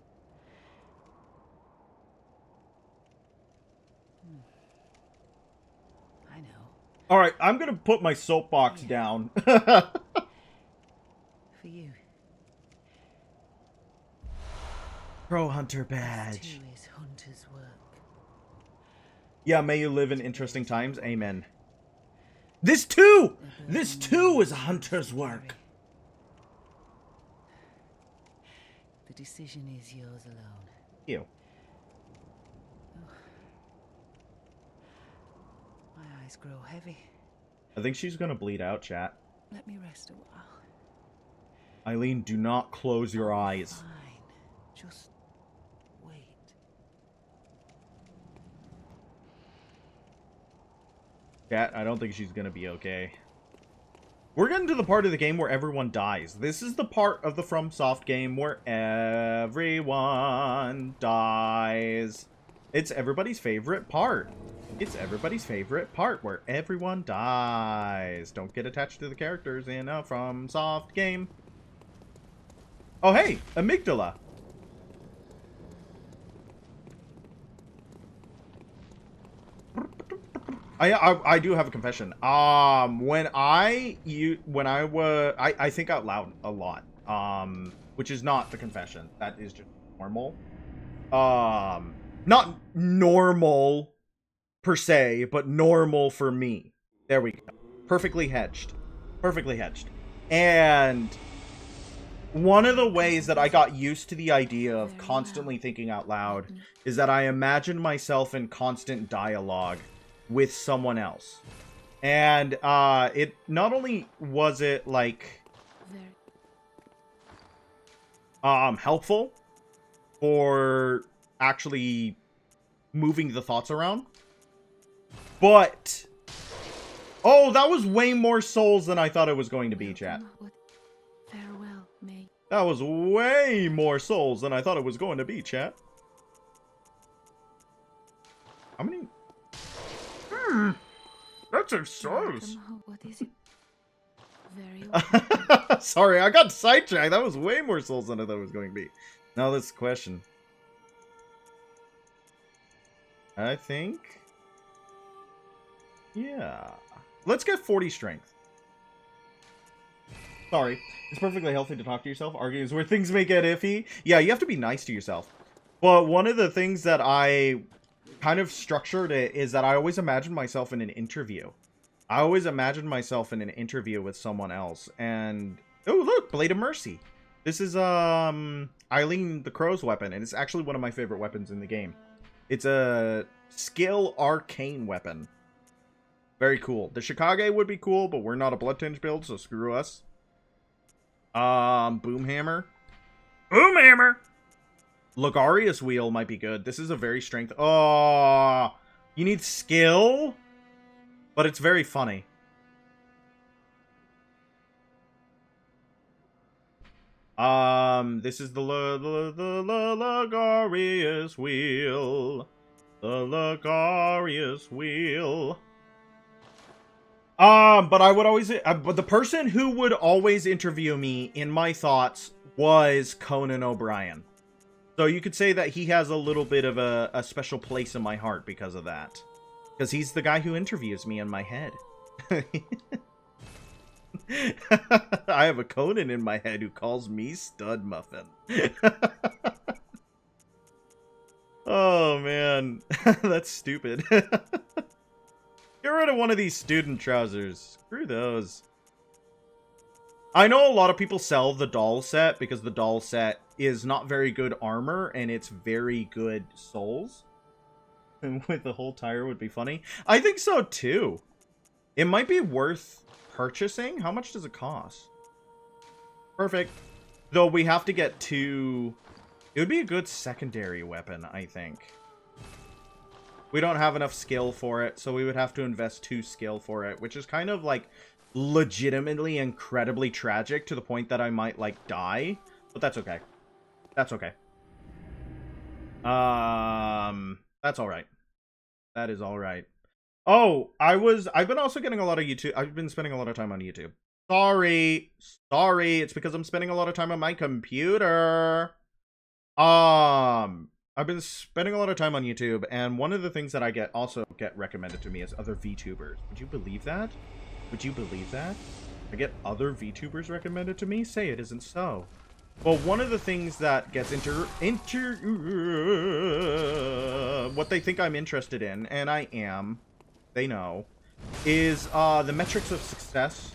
[SPEAKER 5] I know.
[SPEAKER 1] Alright, I'm gonna put my soapbox down.
[SPEAKER 5] For you.
[SPEAKER 1] Pro Hunter badge.
[SPEAKER 5] This too is hunter's work.
[SPEAKER 1] Yeah, may you live in interesting times. Amen. This too is a hunter's work.
[SPEAKER 5] The decision is yours alone.
[SPEAKER 1] You.
[SPEAKER 5] My eyes grow heavy.
[SPEAKER 1] I think she's gonna bleed out, chat.
[SPEAKER 5] Let me rest a while.
[SPEAKER 1] Eileen, do not close your eyes.
[SPEAKER 5] Fine. Just wait.
[SPEAKER 1] Chat, I don't think she's gonna be okay. We're getting to the part of the game where everyone dies. This is the part of the FromSoft game where everyone dies. It's everybody's favorite part. It's everybody's favorite part where everyone dies. Don't get attached to the characters in a FromSoft game. Oh, hey, amygdala. I do have a confession. When I think out loud a lot. Which is not the confession. That is just normal. Not normal per se, but normal for me. There we go. Perfectly hedged. Perfectly hedged. And one of the ways that I got used to the idea of constantly thinking out loud is that I imagined myself in constant dialogue with someone else. And it not only was it like helpful for actually moving the thoughts around, but oh, that was way more souls than I thought it was going to be, chat.
[SPEAKER 7] Farewell, May.
[SPEAKER 1] That was way more souls than I thought it was going to be, chat. How many? That's a souls.
[SPEAKER 7] What is it? Very well.
[SPEAKER 1] Sorry, I got sidetracked. That was way more souls than I thought it was going to be. Now this question. I think. Yeah. Let's get 40 strength. Sorry. It's perfectly healthy to talk to yourself. Arguing is where things may get iffy. Yeah, you have to be nice to yourself. But one of the things that I kind of structured it is that I always imagine myself in an interview. I always imagine myself in an interview with someone else. And oh, look, Blade of Mercy. This is Eileen the Crow's weapon, and it's actually one of my favorite weapons in the game. It's a skill arcane weapon. Very cool. The Shikage would be cool, but we're not a Bloodtinge build, so screw us. Boomhammer. Boomhammer! Logarius Wheel might be good. This is a very strength. Oh, you need skill, but it's very funny. This is the Logarius Wheel. The Logarius Wheel. But I would always, but the person who would always interview me in my thoughts was Conan O'Brien. So you could say that he has a little bit of a special place in my heart because of that. Because he's the guy who interviews me in my head. I have a Conan in my head who calls me Stud Muffin. Oh, man. That's stupid. Get rid of one of these student trousers. Screw those. I know a lot of people sell the doll set because the doll set is not very good armor and it's very good souls. And with the whole tire would be funny. I think so too. It might be worth purchasing. How much does it cost? Perfect. Though we have to get two. It would be a good secondary weapon, I think. We don't have enough skill for it, so we would have to invest 2 skill for it, which is kind of like legitimately incredibly tragic to the point that I might like die, but that's okay. That's okay. That's all right. That is all right. Oh, I've been also getting a lot of YouTube. I've been spending a lot of time on YouTube. Sorry. It's because I'm spending a lot of time on my computer. I've been spending a lot of time on YouTube, and one of the things that I also get recommended to me is other VTubers. Would you believe that? Would you believe that? I get other VTubers recommended to me? Say it isn't so. Well, one of the things that gets what they think I'm interested in, and I am, they know, is the metrics of success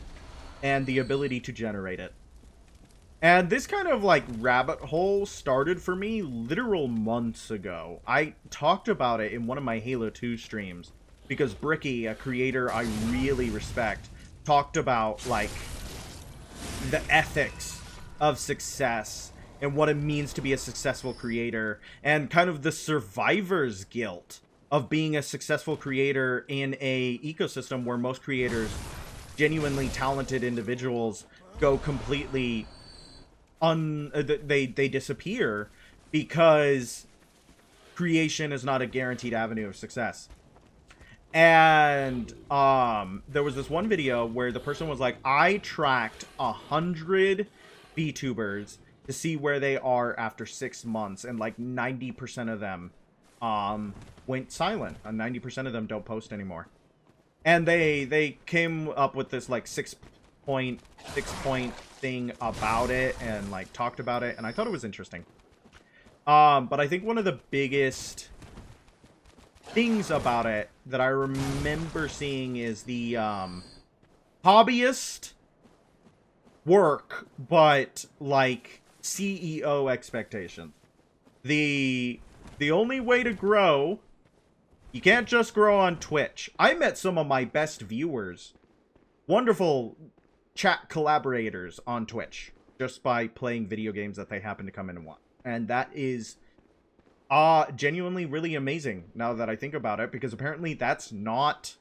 [SPEAKER 1] and the ability to generate it. And this kind of like rabbit hole started for me literal months ago. I talked about it in one of my Halo 2 streams because Bricky, a creator I really respect, talked about like the ethics of success and what it means to be a successful creator and kind of the survivor's guilt of being a successful creator in a ecosystem where most creators, genuinely talented individuals, go completely they disappear because creation is not a guaranteed avenue of success. And there was this one video where the person was like, I tracked 100 VTubers to see where they are after 6 months, and like 90% of them went silent, and 90% of them don't post anymore. And they came up with this like 6 point thing about it and like talked about it, and I thought it was interesting. But I think one of the biggest things about it that I remember seeing is the hobbyist work, but like CEO expectations. The only way to grow, you can't just grow on Twitch. I met some of my best viewers, wonderful chat collaborators on Twitch, just by playing video games that they happen to come in and watch. And that is genuinely really amazing now that I think about it, because apparently that's not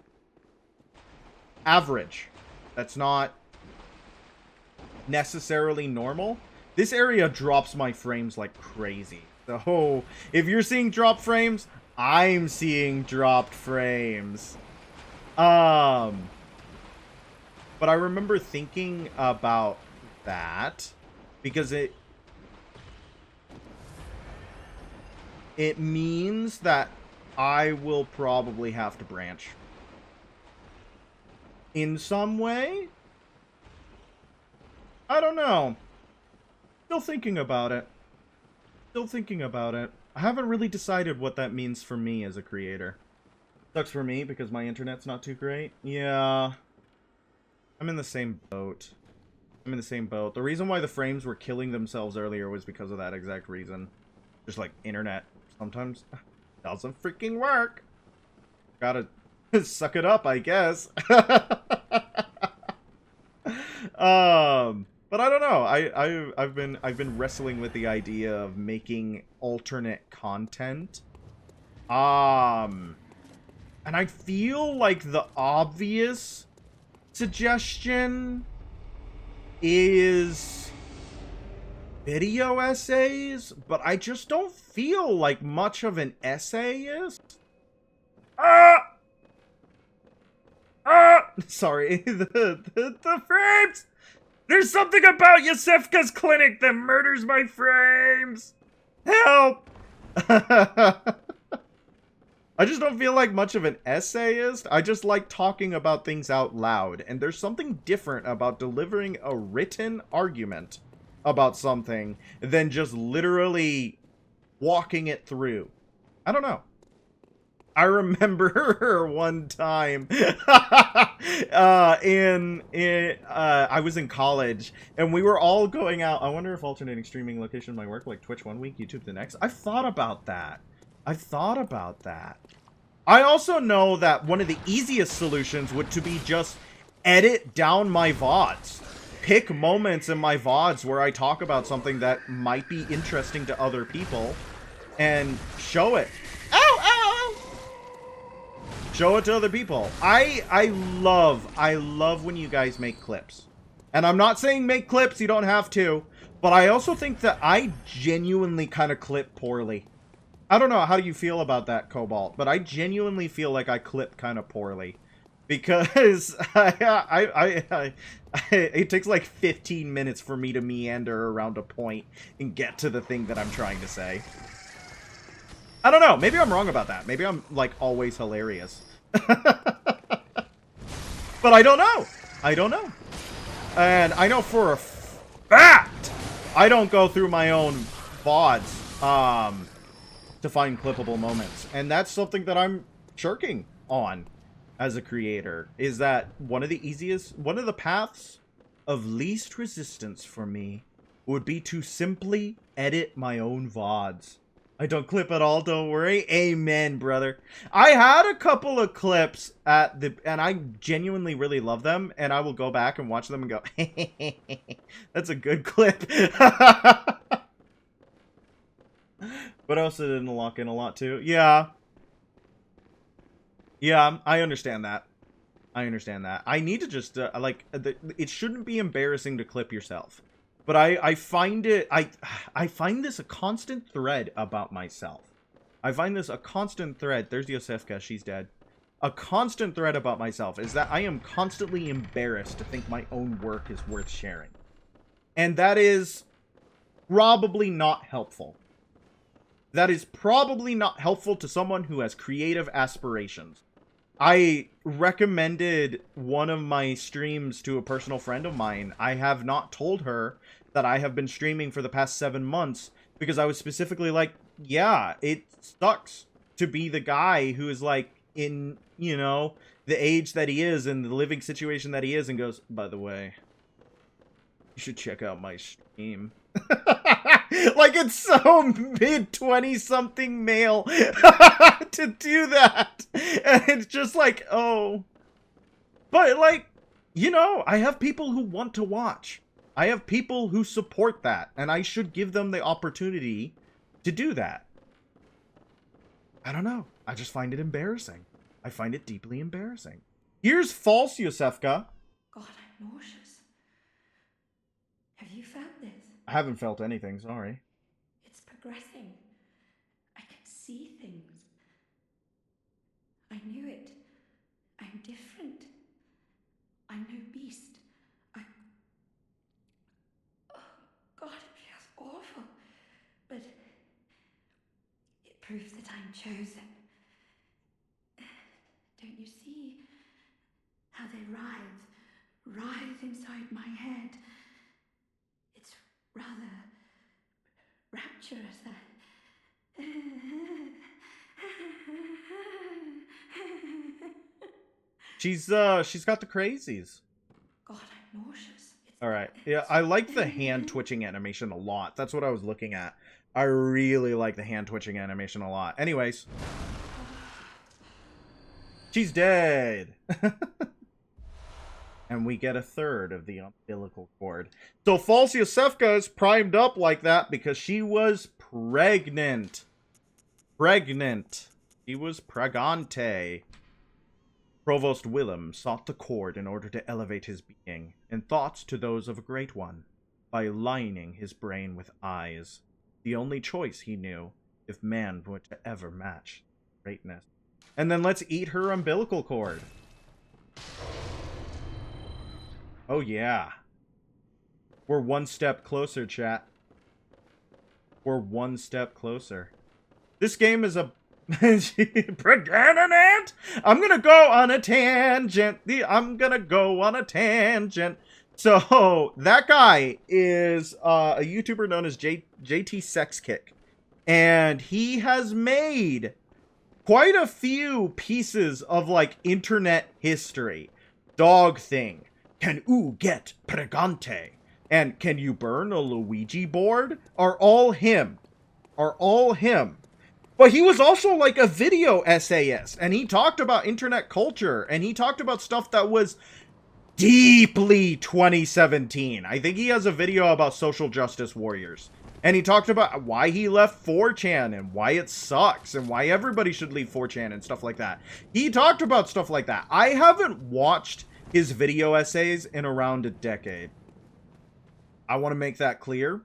[SPEAKER 1] average. That's not necessarily normal. This area drops my frames like crazy. So if you're seeing drop frames, I'm seeing dropped frames. But I remember thinking about that because it means that I will probably have to branch in some way. I don't know. Still thinking about it. Still thinking about it. I haven't really decided what that means for me as a creator. Sucks for me because my internet's not too great. Yeah. I'm in the same boat. I'm in the same boat. The reason why the frames were killing themselves earlier was because of that exact reason. Just like internet sometimes doesn't freaking work. Gotta suck it up, I guess. But I don't know. I've been wrestling with the idea of making alternate content. And I feel like the obvious suggestion is video essays, but I just don't feel like much of an essayist. Sorry, the frames! There's something about Yosefka's clinic that murders my frames! Help! I just don't feel like much of an essayist. I just like talking about things out loud. And there's something different about delivering a written argument about something than just literally walking it through. I don't know. I remember one time I was in college and we were all going out. I wonder if alternating streaming location might work, like Twitch one week, YouTube the next. I've thought about that. I also know that one of the easiest solutions would to be just edit down my VODs. Pick moments in my VODs where I talk about something that might be interesting to other people and show it. Show it to other people. I love when you guys make clips. And I'm not saying make clips, you don't have to. But I also think that I genuinely kind of clip poorly. I don't know how you feel about that, Cobalt, but I genuinely feel like I clip kind of poorly. Because it takes like 15 minutes for me to meander around a point and get to the thing that I'm trying to say. I don't know. Maybe I'm wrong about that. Maybe I'm, like, always hilarious. But I don't know. And I know for a fact I don't go through my own VODs to find clippable moments. And that's something that I'm shirking on as a creator. Is that one of the paths of least resistance for me would be to simply edit my own VODs. I don't clip at all, don't worry. Amen, brother. I had a couple of clips and I genuinely really love them, and I will go back and watch them and go, that's a good clip. But also didn't lock in a lot too. Yeah, I understand that. I need to just, it shouldn't be embarrassing to clip yourself. But I find it, I find this a constant thread about myself. I find this a constant thread. There's Yosefka, she's dead. A constant thread about myself is that I am constantly embarrassed to think my own work is worth sharing. And that is probably not helpful. That is probably not helpful to someone who has creative aspirations. I recommended one of my streams to a personal friend of mine. I have not told her that I have been streaming for the past 7 months because I was specifically like, yeah, it sucks to be the guy who is like in, you know, the age that he is and the living situation that he is and goes, by the way, you should check out my stream. Like, it's so mid-20-something male to do that. And it's just like, oh. But, like, you know, I have people who want to watch. I have people who support that. And I should give them the opportunity to do that. I don't know. I just find it embarrassing. I find it deeply embarrassing. Here's false, Yosefka.
[SPEAKER 3] God, I'm nauseous. Have you felt this?
[SPEAKER 1] I haven't felt anything, sorry.
[SPEAKER 3] It's progressing. I can see things. I knew it. I'm different. I'm no beast. Oh, God, it feels awful. But it proves that I'm chosen. Don't you see how they writhe inside my head? It's rather rapturous.
[SPEAKER 1] She's got the crazies.
[SPEAKER 3] God, I'm nauseous.
[SPEAKER 1] All right. Yeah, I like the hand twitching animation a lot. That's what I was looking at. I really like the hand twitching animation a lot. Anyways. She's dead. And we get a third of the umbilical cord. So false Yosefka is primed up like that because she was pregnant. Pregnant. She was pregante. Provost Willem sought the cord in order to elevate his being and thoughts to those of a great one by lining his brain with eyes. The only choice he knew if man were to ever match greatness. And then let's eat her umbilical cord. Oh yeah. We're one step closer, chat. We're one step closer. This game is a pregnant. I'm gonna go on a tangent. I'm gonna go on a tangent. So that guy is a YouTuber known as JT Sex Kick, and he has made quite a few pieces of like internet history. Dog thing. Can oo get pregante? And can you burn a Luigi board? Are all him. But he was also like a video essayist, and he talked about internet culture, and he talked about stuff that was deeply 2017. I think he has a video about social justice warriors. And he talked about why he left 4chan and why it sucks and why everybody should leave 4chan and stuff like that. He talked about stuff like that. I haven't watched his video essays in around a decade. I want to make that clear.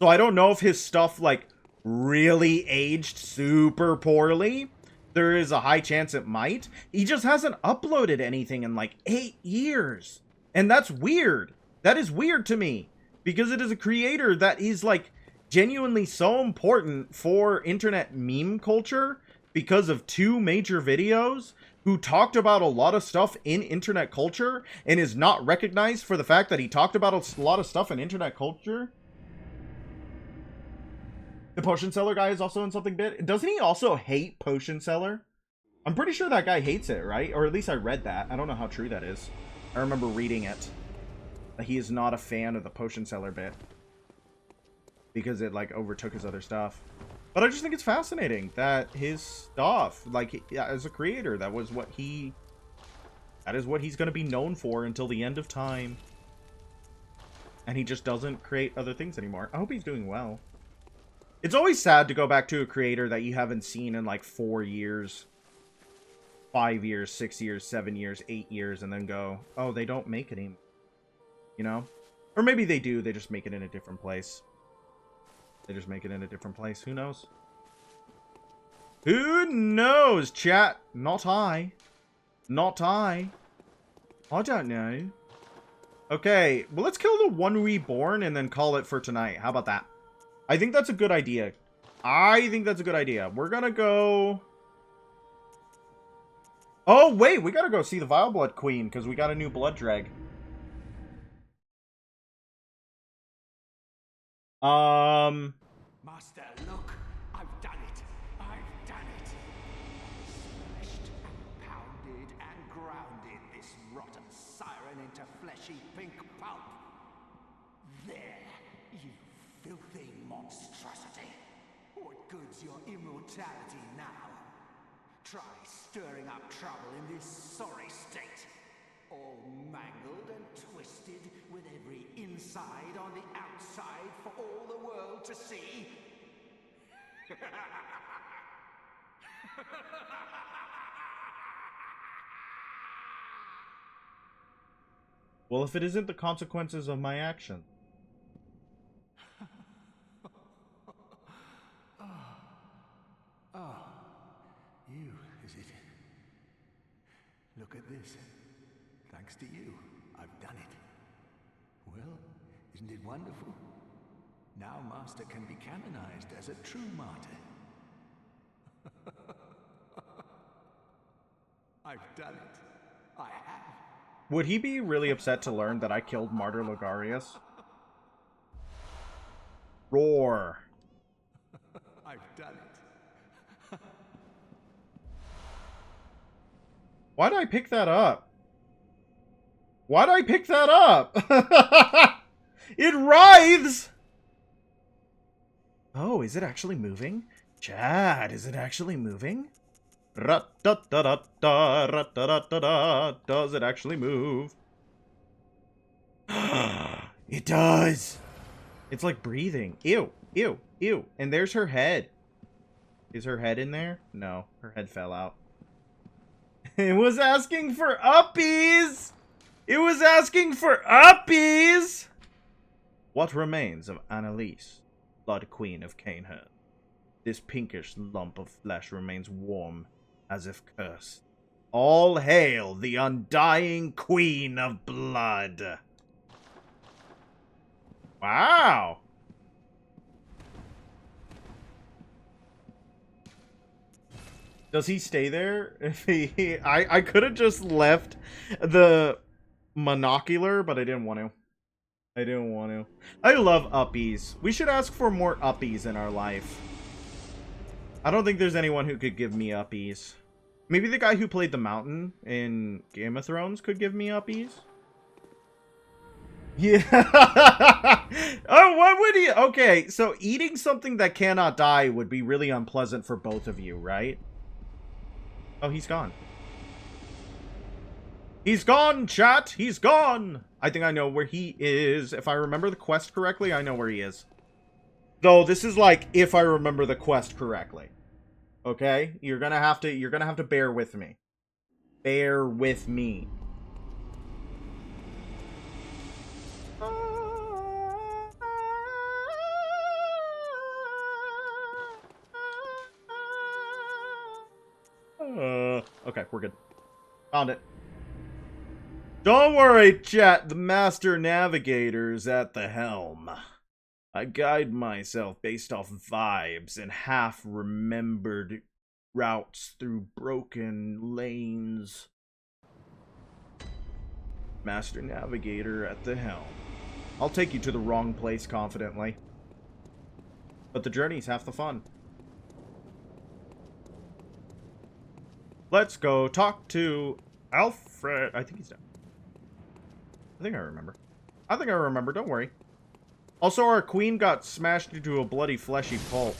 [SPEAKER 1] So I don't know if his stuff like really aged super poorly. There is a high chance it might. He just hasn't uploaded anything in like 8 years. And that's weird. That is weird to me. Because it is a creator that is like genuinely so important for internet meme culture because of 2 major videos who talked about a lot of stuff in internet culture and is not recognized for the fact that he talked about a lot of stuff in internet culture. The Potion Seller guy is also in something bit. Doesn't he also hate Potion Seller? I'm pretty sure that guy hates it, right? Or at least I read that. I don't know how true that is. I remember reading it. That he is not a fan of the Potion Seller bit. Because it, like, overtook his other stuff. But I just think it's fascinating that his stuff, like, as a creator, that is what he's going to be known for until the end of time. And he just doesn't create other things anymore. I hope he's doing well. It's always sad to go back to a creator that you haven't seen in, like, 4 years, 5 years, 6 years, 7 years, 8 years, and then go, oh, they don't make it anymore. You know? Or maybe they do, they just make it in a different place. They just make it in a different place. Who knows? Who knows, chat? Not I. Not I. I don't know. Okay, well, let's kill the one reborn and then call it for tonight. How about that? I think that's a good idea. We're gonna go... Oh, wait, we gotta go see the Vile Blood Queen because we got a new blood drag.
[SPEAKER 5] Master, look, I've done it. fleshy pink pulp. There, you filthy monstrosity. What good's your immortality now? Try stirring up trouble in this sorry state. All mangled and twisted, with every inside on the outside for all the world to see.
[SPEAKER 1] Well, if it isn't the consequences of my action.
[SPEAKER 5] You, is it? Look at this. Thanks to you, I've done it. Well, isn't it wonderful? Now Master can be canonized as a true martyr. I've done it. I have.
[SPEAKER 1] Would he be really upset to learn that I killed Martyr Logarius? Roar.
[SPEAKER 5] I've done it.
[SPEAKER 1] Why'd I pick that up? Why'd I pick that up? It writhes! Oh, is it actually moving? Chad, is it actually moving? Ra-da-da-da-da, ra-da-da-da-da. Does it actually move? It does! It's like breathing. Ew, ew, ew. And there's her head. Is her head in there? No, her head fell out. It was asking for uppies! It was asking for uppies! What remains of Annalise, Blood Queen of Canehurst? This pinkish lump of flesh remains warm, as if cursed. All hail the undying Queen of Blood! Wow! Does he stay there? If I could have just left the monocular, but I didn't want to. I didn't want to. I love uppies. We should ask for more uppies in our life. I don't think there's anyone who could give me uppies. Maybe the guy who played the Mountain in Game of Thrones could give me uppies. Yeah. Oh, what would he? Okay, so eating something that cannot die would be really unpleasant for both of you, right? Oh, he's gone. He's gone, chat! He's gone! I think I know where he is. If I remember the quest correctly, I know where he is. Though, this is like, if I remember the quest correctly. Okay? You're gonna have to bear with me. Bear with me. Okay, we're good. Found it. Don't worry, chat. The Master Navigator's at the helm. I guide myself based off vibes and half-remembered routes through broken lanes. Master Navigator at the helm. I'll take you to the wrong place confidently. But the journey's half the fun. Let's go talk to Alfred. I think he's down. I think I remember. Don't worry. Also, our queen got smashed into a bloody fleshy pulp.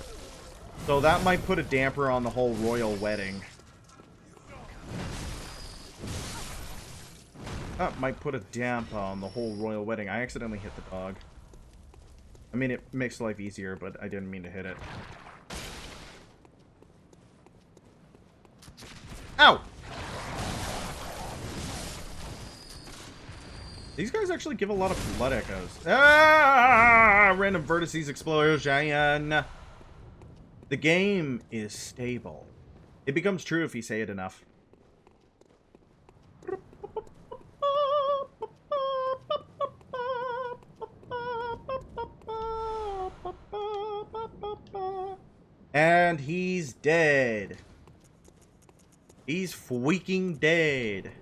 [SPEAKER 1] So that might put a damper on the whole royal wedding. That might put a damper on the whole royal wedding. I accidentally hit the dog. I mean, it makes life easier, but I didn't mean to hit it. Ow! These guys actually give a lot of blood echoes. Ah! Random vertices explosion. The game is stable. It becomes true if you say it enough. And he's dead. He's freaking dead.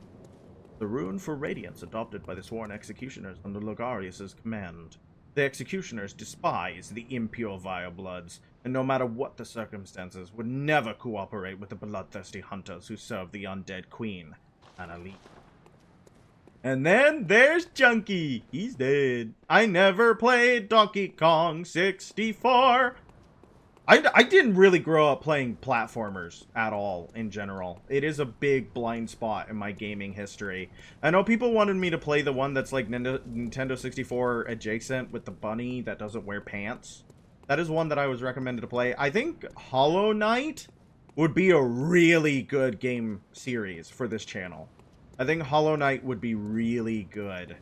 [SPEAKER 1] The rune for radiance adopted by the sworn executioners under Logarius' command. The executioners despise the impure vile bloods, and no matter what the circumstances, would never cooperate with the bloodthirsty hunters who serve the undead queen, Annalise. And then there's Junkie. He's dead. I never played Donkey Kong 64. I didn't really grow up playing platformers at all in general. It is a big blind spot in my gaming history. I know people wanted me to play the one that's like Nintendo 64 adjacent with the bunny that doesn't wear pants. That is one that I was recommended to play. I think Hollow Knight would be a really good game series for this channel. I think Hollow Knight would be really good.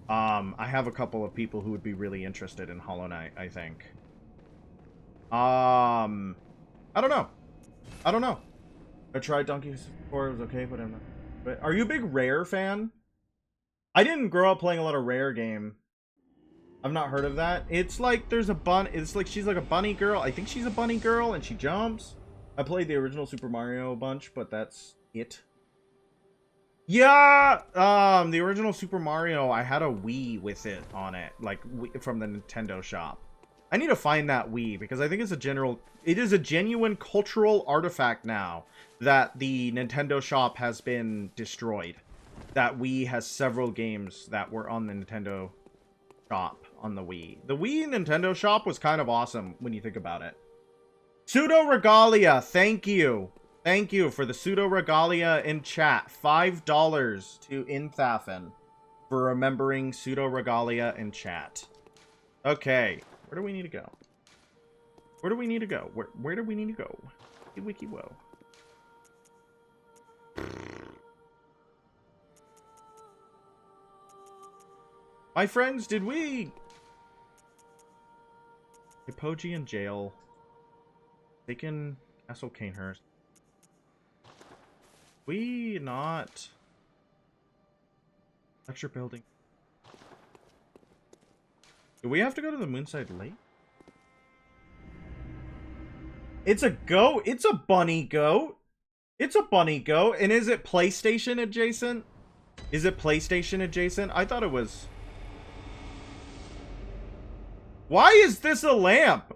[SPEAKER 1] I have a couple of people who would be really interested in Hollow Knight, I think. I don't know. I don't know. I tried Donkey 64, it was okay, but I'm not. But are you a big Rare fan? I didn't grow up playing a lot of Rare game. I've not heard of that. It's like there's a bunny. It's like she's like a bunny girl. I think she's a bunny girl and she jumps. I played the original Super Mario a bunch, but that's it. Yeah, the original Super Mario, I had a Wii with it on it, like from the Nintendo shop. I need to find that Wii because I think it's it is a genuine cultural artifact now that the Nintendo shop has been destroyed. That Wii has several games that were on the Nintendo shop on the Wii. The Wii Nintendo shop was kind of awesome when you think about it. Pseudo Regalia, thank you. Thank you for the Pseudo Regalia in chat. $5 to Inthafen for remembering Pseudo Regalia in chat. Okay, where do we need to go? Where do we need to go? Where do we need to go? Wiki whoa. My friends, did we... Hipoji in jail. Taken Castle Canehurst. We not... Lecture building. Do we have to go to the Moonside Lake? It's a goat? It's a bunny goat. It's a bunny goat. And is it PlayStation adjacent? Is it PlayStation adjacent? I thought it was... Why is this a lamp?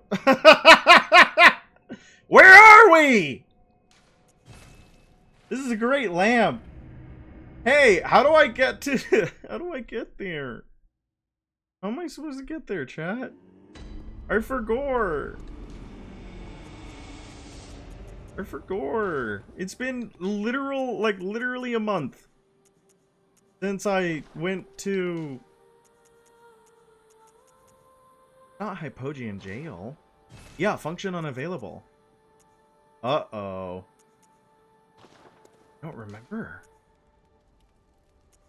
[SPEAKER 1] Where are we? This is a great lamp. Hey, how do I get to... How do I get there? How am I supposed to get there, chat? I forgot. I forgot. It's been literally a month since I went to... Not Hypogean in jail. Yeah, function unavailable. Uh-oh. I don't remember.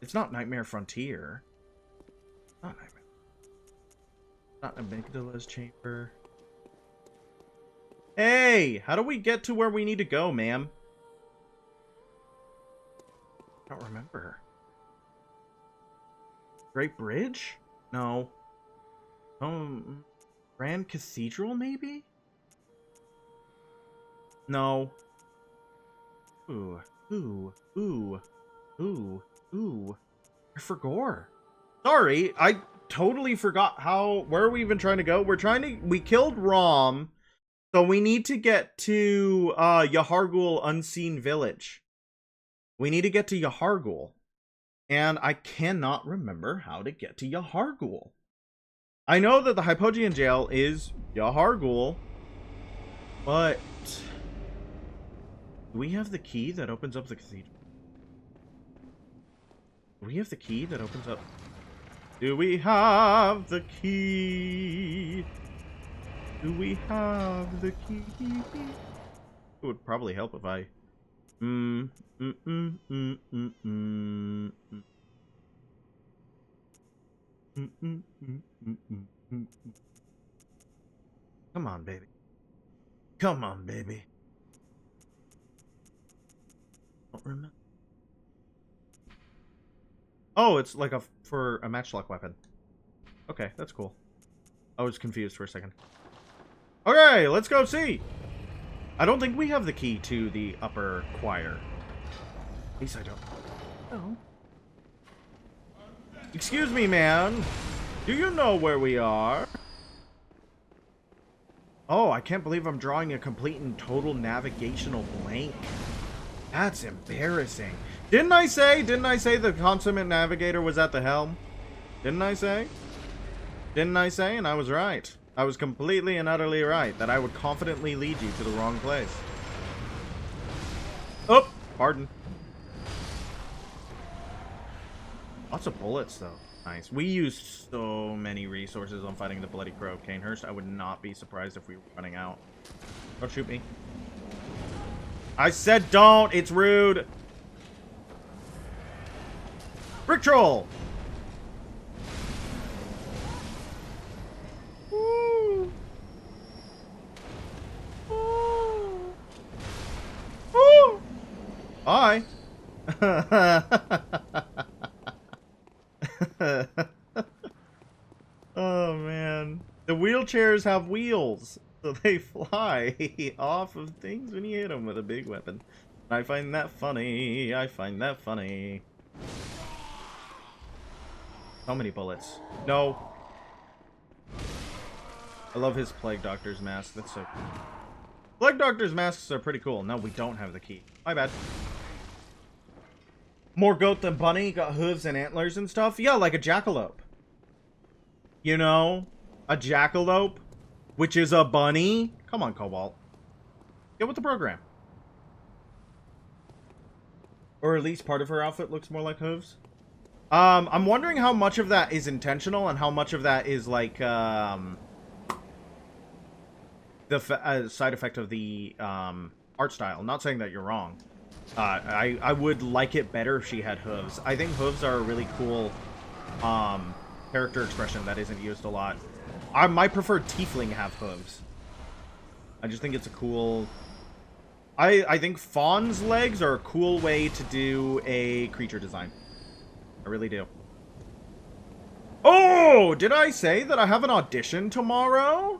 [SPEAKER 1] It's not Nightmare Frontier. Not Nightmare. Not Amygdala's chamber. Hey! How do we get to where we need to go, ma'am? I don't remember. Great Bridge? No. Grand Cathedral, maybe? No. Ooh. I forgot. Sorry, I totally forgot where are we even trying to go? We killed Romp, so we need to get to, Yharnam Unseen Village. We need to get to Yharnam. And I cannot remember how to get to Yharnam. I know that the Hypogean jail is Yharnam, but... Do we have the key that opens up the cathedral? Do we have the key that opens up... Do we have the key? Do we have the key? It would probably help if I... Come on, baby. Come on, baby. Don't remember. Oh, it's like for a matchlock weapon. Okay, that's cool. I was confused for a second. Okay, let's go see. I don't think we have the key to the upper choir. At least I don't. Oh. Excuse me, man. Do you know where we are? Oh, I can't believe I'm drawing a complete and total navigational blank. That's embarrassing. Didn't I say the consummate navigator was at the helm? Didn't I say? Didn't I say? And I was right. I was completely and utterly right that I would confidently lead you to the wrong place. Oh, pardon. Lots of bullets, though. Nice. We used so many resources on fighting the Bloody Crow of Canehurst. I would not be surprised if we were running out. Don't shoot me. I said don't! It's rude! Brick Troll! Woo! Woo! Woo! Bye! Oh man. The wheelchairs have wheels, so they fly off of things when you hit them with a big weapon. I find that funny. I find that funny. How many bullets? No. I love his Plague Doctor's mask. That's so cool. Plague Doctor's masks are pretty cool. No, we don't have the key. My bad. More goat than bunny, got hooves and antlers and stuff. Yeah, like a jackalope. You know? A jackalope, which is a bunny. Come on, Cobalt. Get with the program. Or at least part of her outfit looks more like hooves. I'm wondering how much of that is intentional and how much of that is like, the side effect of the, art style. I'm not saying that you're wrong. I would like it better if she had hooves. I think hooves are a really cool character expression that isn't used a lot. My preferred tiefling have hooves. I just think it's a cool... I think fawn's legs are a cool way to do a creature design. I really do. Oh! Did I say that I have an audition tomorrow?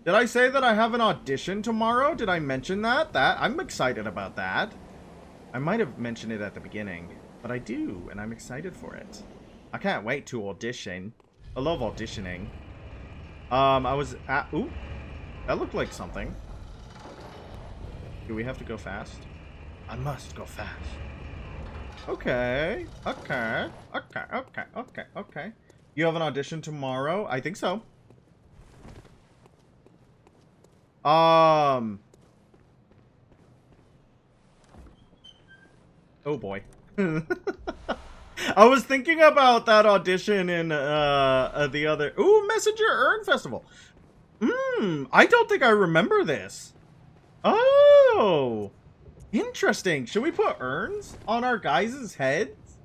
[SPEAKER 1] Did I say that I have an audition tomorrow? Did I mention that? I'm excited about that. I might have mentioned it at the beginning, but I do, and I'm excited for it. I can't wait to audition. I love auditioning. I was at... Ooh. That looked like something. Do we have to go fast? I must go fast. Okay. Okay. Okay. Okay. Okay. Okay. You have an audition tomorrow? I think so. Oh boy. I was thinking about that audition in the other... Ooh, Messenger Urn Festival. I don't think I remember this. Oh, interesting. Should we put urns on our guys' heads?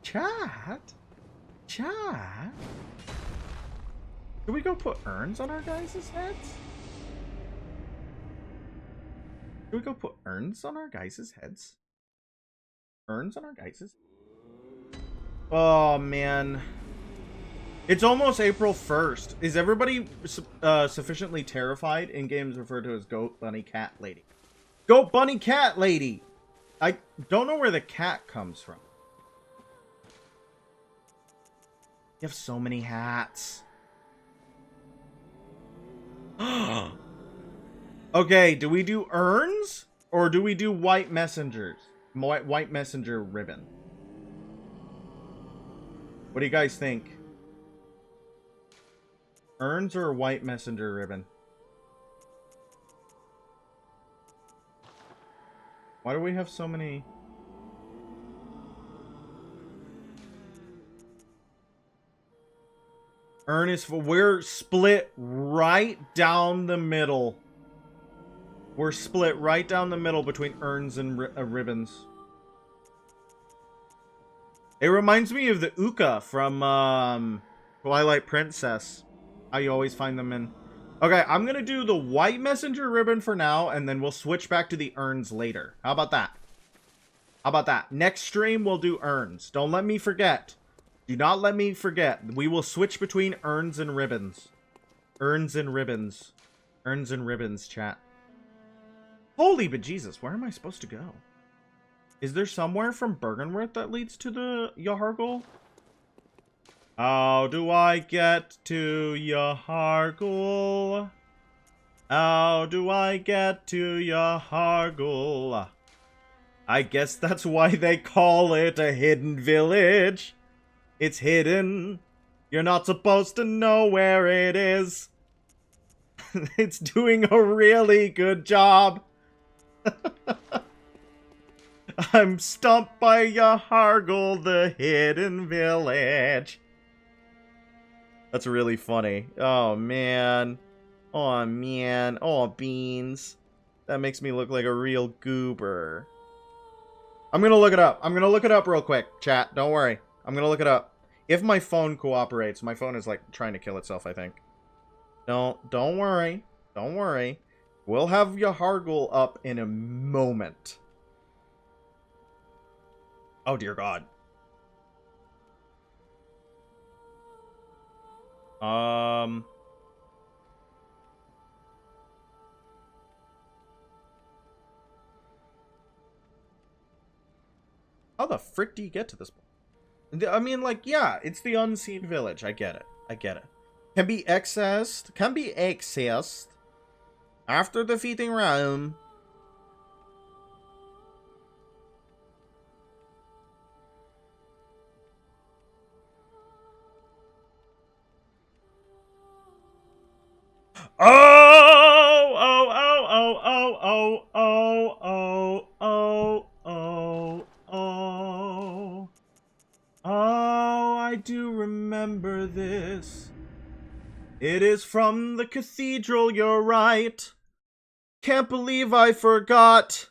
[SPEAKER 1] Chat? Chat? Should we go put urns on our guys' heads? Should we go put urns on our guys' heads? Urns on our guys'? Oh, man. It's almost April 1st. Is everybody sufficiently terrified? In games referred to as Goat, Bunny, Cat, Lady. Goat, Bunny, Cat, Lady! I don't know where the cat comes from. You have so many hats. Okay, do we do urns? Or do we do white messengers? White messenger ribbon. What do you guys think? Urns or white messenger ribbon? Why do we have so many? Urn is for... We're split right down the middle. We're split right down the middle between urns and ribbons. It reminds me of the Uka from Twilight Princess. How you always find them in... Okay, I'm gonna do the white messenger ribbon for now, and then we'll switch back to the urns later. How about that? How about that? Next stream, we'll do urns. Don't let me forget. Do not let me forget. We will switch between urns and ribbons. Urns and ribbons. Urns and ribbons, chat. Holy bejesus, where am I supposed to go? Is there somewhere from Bergenworth that leads to the Yharnam? How do I get to Yharnam? How do I get to Yharnam? I guess that's why they call it a hidden village. It's hidden. You're not supposed to know where it is. It's doing a really good job. I'm stumped by Yahargle, the hidden village. That's really funny. Oh, man. Oh, man. Oh, beans. That makes me look like a real goober. I'm gonna look it up. I'm gonna look it up real quick, chat. Don't worry. I'm gonna look it up. If my phone cooperates. My phone is, like, trying to kill itself, I think. Don't worry. Don't worry. We'll have Yahargle up in a moment. Oh, dear God. How the frick do you get to this point? I mean, like, yeah, it's the unseen village. I get it. I get it. Can be accessed. Can be accessed after defeating Romp. Oh, oh, oh, oh, oh, oh, oh, oh, oh, oh, oh, I do remember this. It is from the cathedral, you're right. Can't believe I forgot.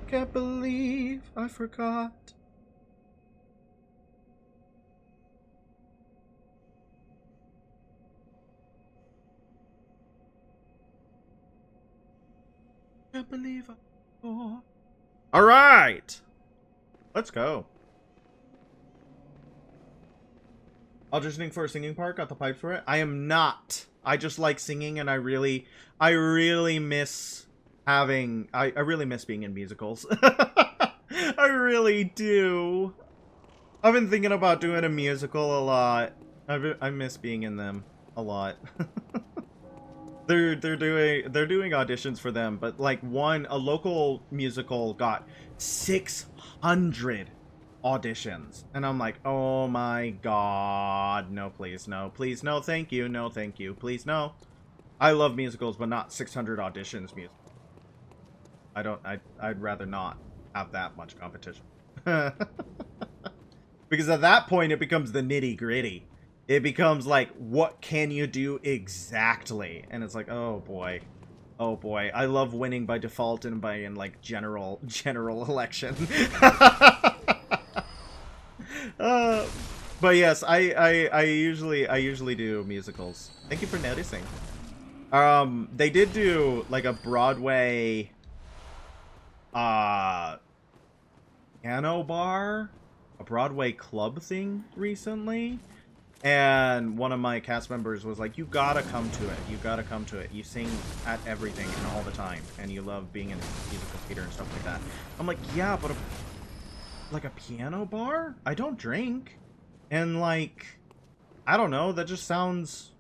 [SPEAKER 1] Can't believe I forgot. Can't believe I forgot. All right. Let's go. Auditioning for a singing part, got the pipes for it. I am not. I just like singing, and I really miss having. I really miss being in musicals. I really do. I've been thinking about doing a musical a lot. I miss being in them a lot. They're doing auditions for them, but like a local musical got 600 auditions, and I'm like, oh my god, no, please, no, please, no, thank you, no, thank you, please, no. I love musicals, but not 600 auditions. I'd rather not have that much competition. Because at that point it becomes the nitty-gritty. It becomes like, what can you do exactly? And it's like, oh boy. Oh boy. I love winning by default and by in like general election. But yes, I usually do musicals. Thank you for noticing. They did do like a Broadway piano bar, a Broadway club thing recently. And one of my cast members was like, you gotta come to it. You gotta come to it. You sing at everything and all the time. And you love being in musical theater and stuff like that. I'm like, yeah, but like a piano bar? I don't drink. And like, I don't know. That just sounds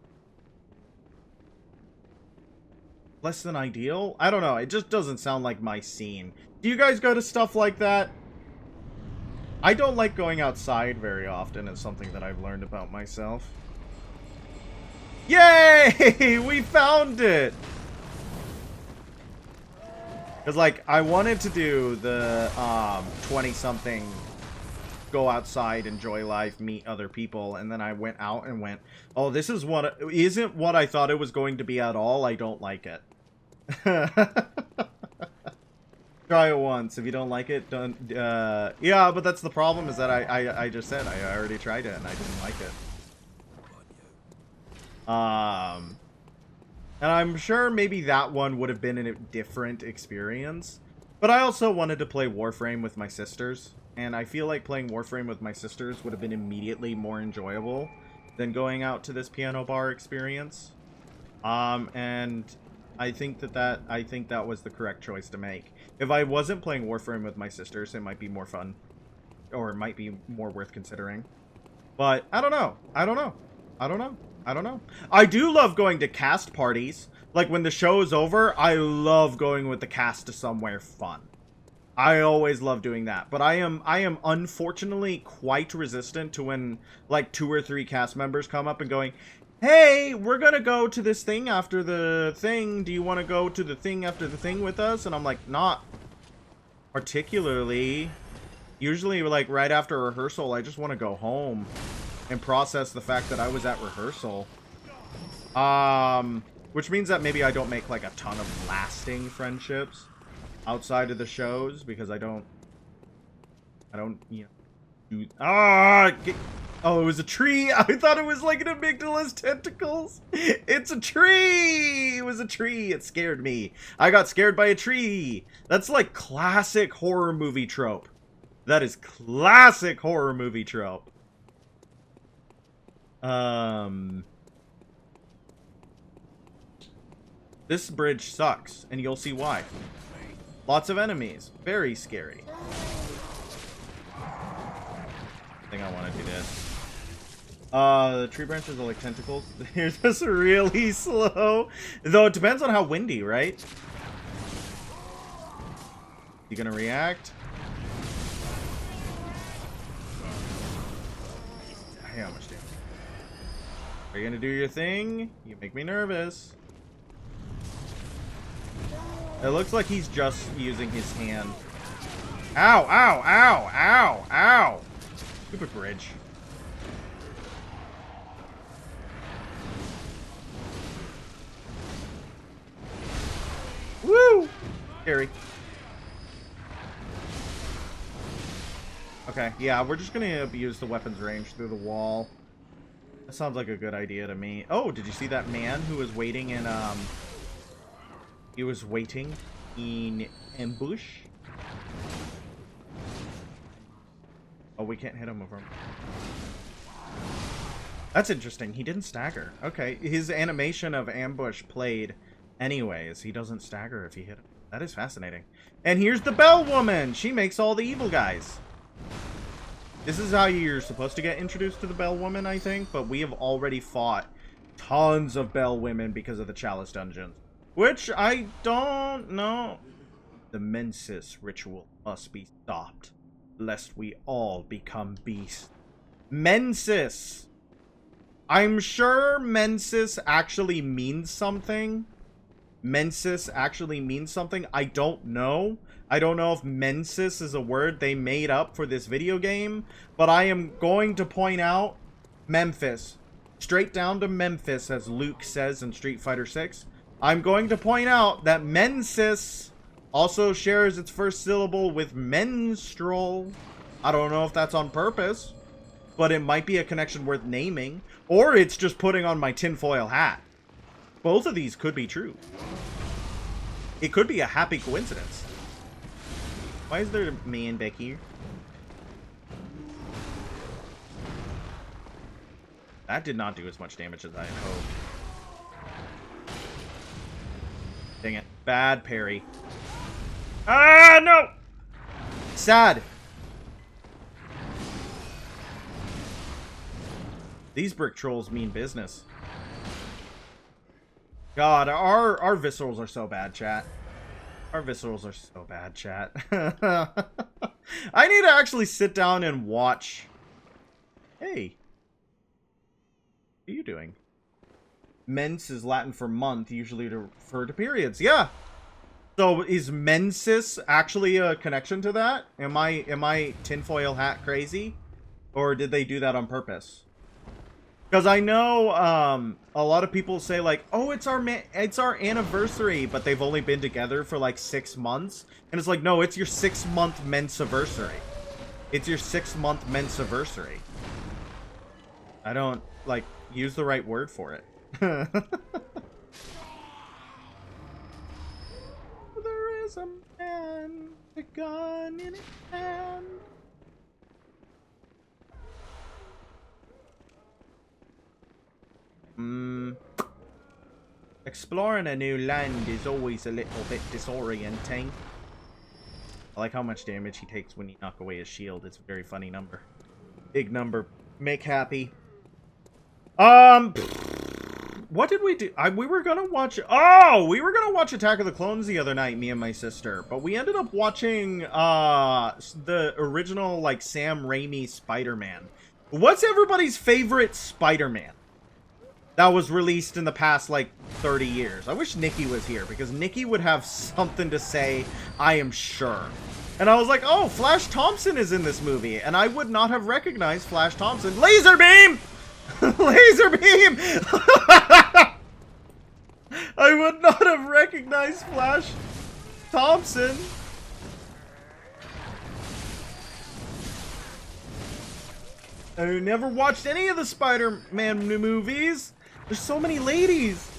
[SPEAKER 1] less than ideal. I don't know. It just doesn't sound like my scene. Do you guys go to stuff like that? I don't like going outside very often. It's something that I've learned about myself. Yay! We found it! Because, like, I wanted to do the 20-something go outside, enjoy life, meet other people, and then I went out and went, oh, this is isn't what I thought it was going to be at all. I don't like it. Try it once. If you don't like it, don't. Yeah, but that's the problem. Is that I just said I already tried it and I didn't like it. And I'm sure maybe that one would have been a different experience. But I also wanted to play Warframe with my sisters, and I feel like playing Warframe with my sisters would have been immediately more enjoyable than going out to this piano bar experience. And I think that was the correct choice to make. If I wasn't playing Warframe with my sisters, it might be more fun. Or it might be more worth considering. But, I don't know. I don't know. I don't know. I do love going to cast parties. Like, when the show is over, I love going with the cast to somewhere fun. I always love doing that. But I am unfortunately quite resistant to when, like, 2 or 3 cast members come up and going, hey, we're gonna go to this thing after the thing. Do you want to go to the thing after the thing with us? And I'm like, not particularly. Usually, like, right after rehearsal, I just want to go home and process the fact that I was at rehearsal. Which means that maybe I don't make, like, a ton of lasting friendships outside of the shows, because I don't, you know, oh, it was a tree. I thought it was like an amygdala's tentacles. It's a tree. It was a tree. It scared me. I got scared by a tree. That's like classic horror movie trope. That is classic horror movie trope. This bridge sucks, and you'll see why. Lots of enemies. Very scary. I think I want to do this. The tree branches are like tentacles. They're just really slow. Though it depends on how windy, right? You gonna react? Hey, how much damage? Are you gonna do your thing? You make me nervous. It looks like he's just using his hand. Ow, ow, ow, ow, ow. Stupid bridge. Woo! Scary. Okay, yeah, we're just gonna abuse the weapons range through the wall. That sounds like a good idea to me. Oh, did you see that man who was waiting in, he was waiting in ambush? Oh, we can't hit him with him. That's interesting. He didn't stagger. Okay, his animation of ambush played anyways. He doesn't stagger if you hit him. That is fascinating. And here's the Bell Woman. She makes all the evil guys. This is how you're supposed to get introduced to the Bell Woman, I think. But we have already fought tons of Bell Women because of the Chalice Dungeons. Which I don't know. The Mensis ritual must be stopped, lest we all become beasts. Mensis! I'm sure Mensis actually means something. Mensis actually means something. I don't know. I don't know if Mensis is a word they made up for this video game, but I am going to point out Memphis. Straight down to Memphis, as Luke says in Street Fighter 6. I'm going to point out that Mensis also shares its first syllable with menstrual. I don't know if that's on purpose, but it might be a connection worth naming. Or it's just putting on my tinfoil hat. Both of these could be true. It could be a happy coincidence. Why is there a man back here? That did not do as much damage as I had hoped. Dang it. Bad parry. Ah, no! Sad. These brick trolls mean business. God, our viscerals are so bad, chat. Our viscerals are so bad, chat. I need to actually sit down and watch. Hey. What are you doing? Mens is Latin for month, usually to refer to periods. Yeah. So is mensis actually a connection to that? Am I tinfoil hat crazy? Or did they do that on purpose? Because I know a lot of people say like, oh, it's our anniversary, but they've only been together for like 6 months. And it's like, no, it's your 6-month mensiversary. It's your 6-month mensiversary. I don't, like, use the right word for it. There is a man, a gun in his hand. Exploring a new land is always a little bit disorienting. I like how much damage he takes when you knock away his shield. It's a very funny number. Big number. Make happy. what did we do? We were gonna watch, oh, we were gonna watch Attack of the Clones the other night, me and my sister, but we ended up watching, the original, like, Sam Raimi Spider-Man. What's everybody's favorite Spider-Man that was released in the past, like, 30 years? I wish Nikki was here, because Nikki would have something to say, I am sure. And I was like, oh, Flash Thompson is in this movie, and I would not have recognized Flash Thompson. Laser beam! Laser beam! I would not have recognized Flash Thompson. I never watched any of the Spider-Man movies. There's so many ladies.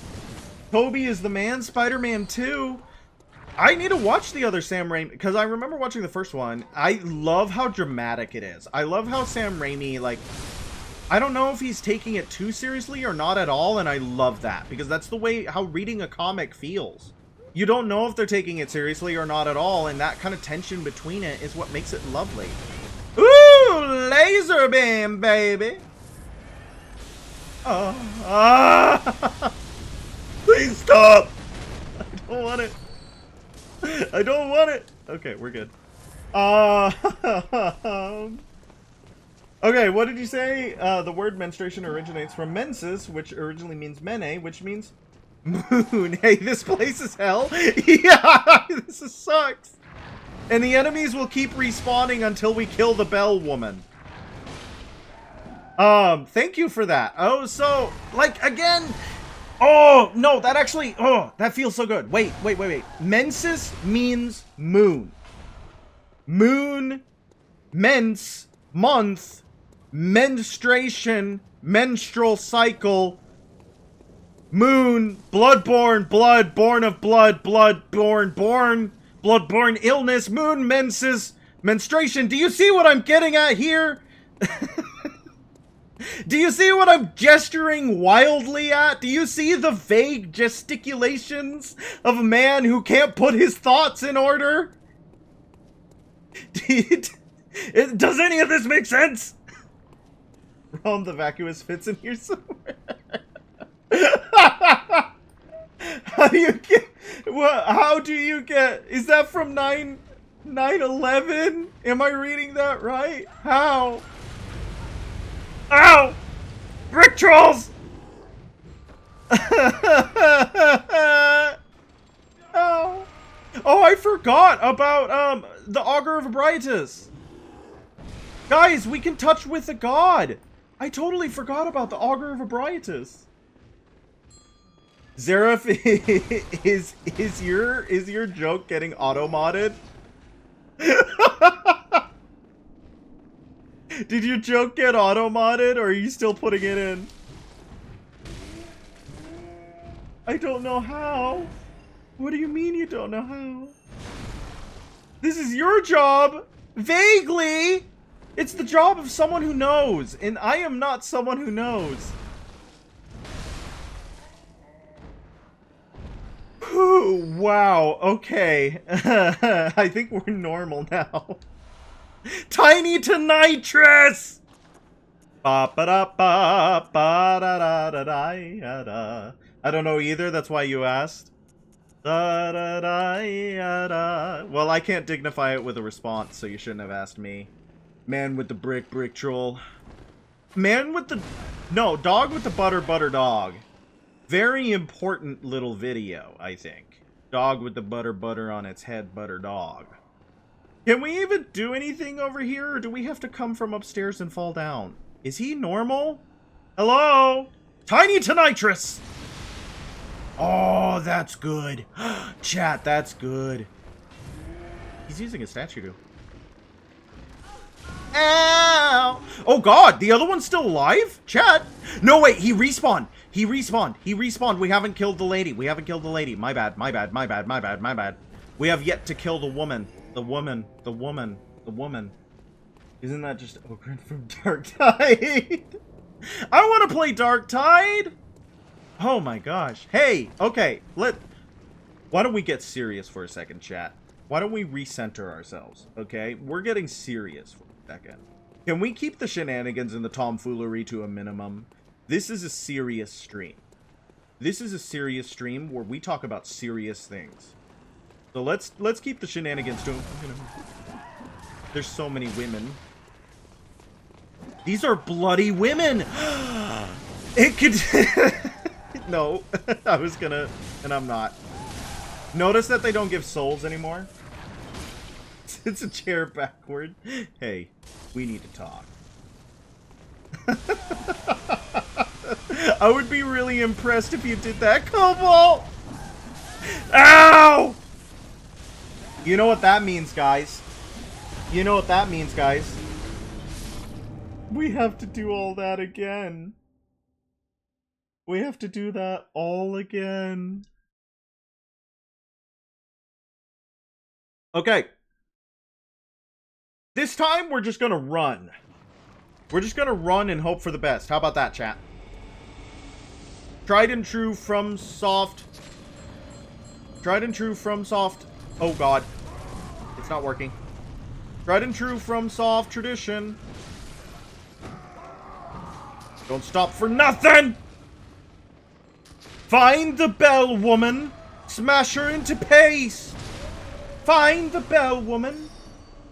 [SPEAKER 1] Toby is the man, Spider-Man 2. I need to watch the other Sam Raimi, because I remember watching the first one. I love how dramatic it is. I love how Sam Raimi, like, I don't know if he's taking it too seriously or not at all, and I love that, because that's the way how reading a comic feels. You don't know if they're taking it seriously or not at all, and that kind of tension between it is what makes it lovely. Ooh, laser beam, baby! Please stop! I don't want it. I don't want it. Okay, we're good. Okay, what did you say? The word menstruation originates from menses, which originally means mene, which means moon. Hey, this place is hell. Yeah, this sucks. And the enemies will keep respawning until we kill the bell woman. Thank you for that. Oh, so, like, again... Oh, no, that actually... Oh, that feels so good. Wait. Menses means moon. Moon, mens, month, menstruation, menstrual cycle, moon, bloodborne, blood, born of blood, bloodborne, born, bloodborne illness, moon, menses, menstruation. Do you see what I'm getting at here? Do you see what I'm gesturing wildly at? Do you see the vague gesticulations of a man who can't put his thoughts in order? Does any of this make sense? Romp the vacuous fits in here somewhere. How do you get... What? How do you get... Is that from 9/11? Am I reading that right? How? Ow! Brick trolls! Ow! Oh, I forgot about, the Augur of Abritus. Guys, we can touch with the god. I totally forgot about the Augur of Abritus. Zareth, is your joke getting auto-modded? Did your joke get auto-modded, or are you still putting it in? I don't know how. What do you mean you don't know how? This is your job! Vaguely! It's the job of someone who knows, and I am not someone who knows. Whew, wow, okay. I think we're normal now. Tiny to nitrous! I don't know either, that's why you asked. Well, I can't dignify it with a response, so you shouldn't have asked me. Man with the brick troll. Man with the... No, dog with the butter dog. Very important little video, I think. Dog with the butter on its head, butter dog. Can we even do anything over here, or do we have to come from upstairs and fall down? Is he normal? Hello? Tiny to nitrous! Oh, that's good. Chat, that's good. He's using a statue. Ow! Oh god, the other one's still alive? Chat! No, wait, he respawned. He respawned. We haven't killed the lady. My bad. We have yet to kill the woman. The woman. Isn't that just Ogren from Dark Tide? I want to play Dark Tide! Oh my gosh. Hey, okay, why don't we get serious for a second, chat? Why don't we recenter ourselves, okay? We're getting serious for a second. Can we keep the shenanigans and the tomfoolery to a minimum? This is a serious stream. This is a serious stream where we talk about serious things. So let's keep the shenanigans to him. There's so many women. These are bloody women! It could... No, I was gonna... And I'm not. Notice that they don't give souls anymore? It's a chair backward. Hey, we need to talk. I would be really impressed if you did that, Cobalt! Ow! You know what that means, guys. You know what that means, guys. We have to do all that again. We have to do that all again. Okay. This time, we're just gonna run. We're just gonna run and hope for the best. How about that, chat? Tried and true from soft. Tried and true from soft. Oh god. It's not working. Tried and true from soft tradition. Don't stop for nothing! Find the bell woman. Smash her into pace. Find the bell woman.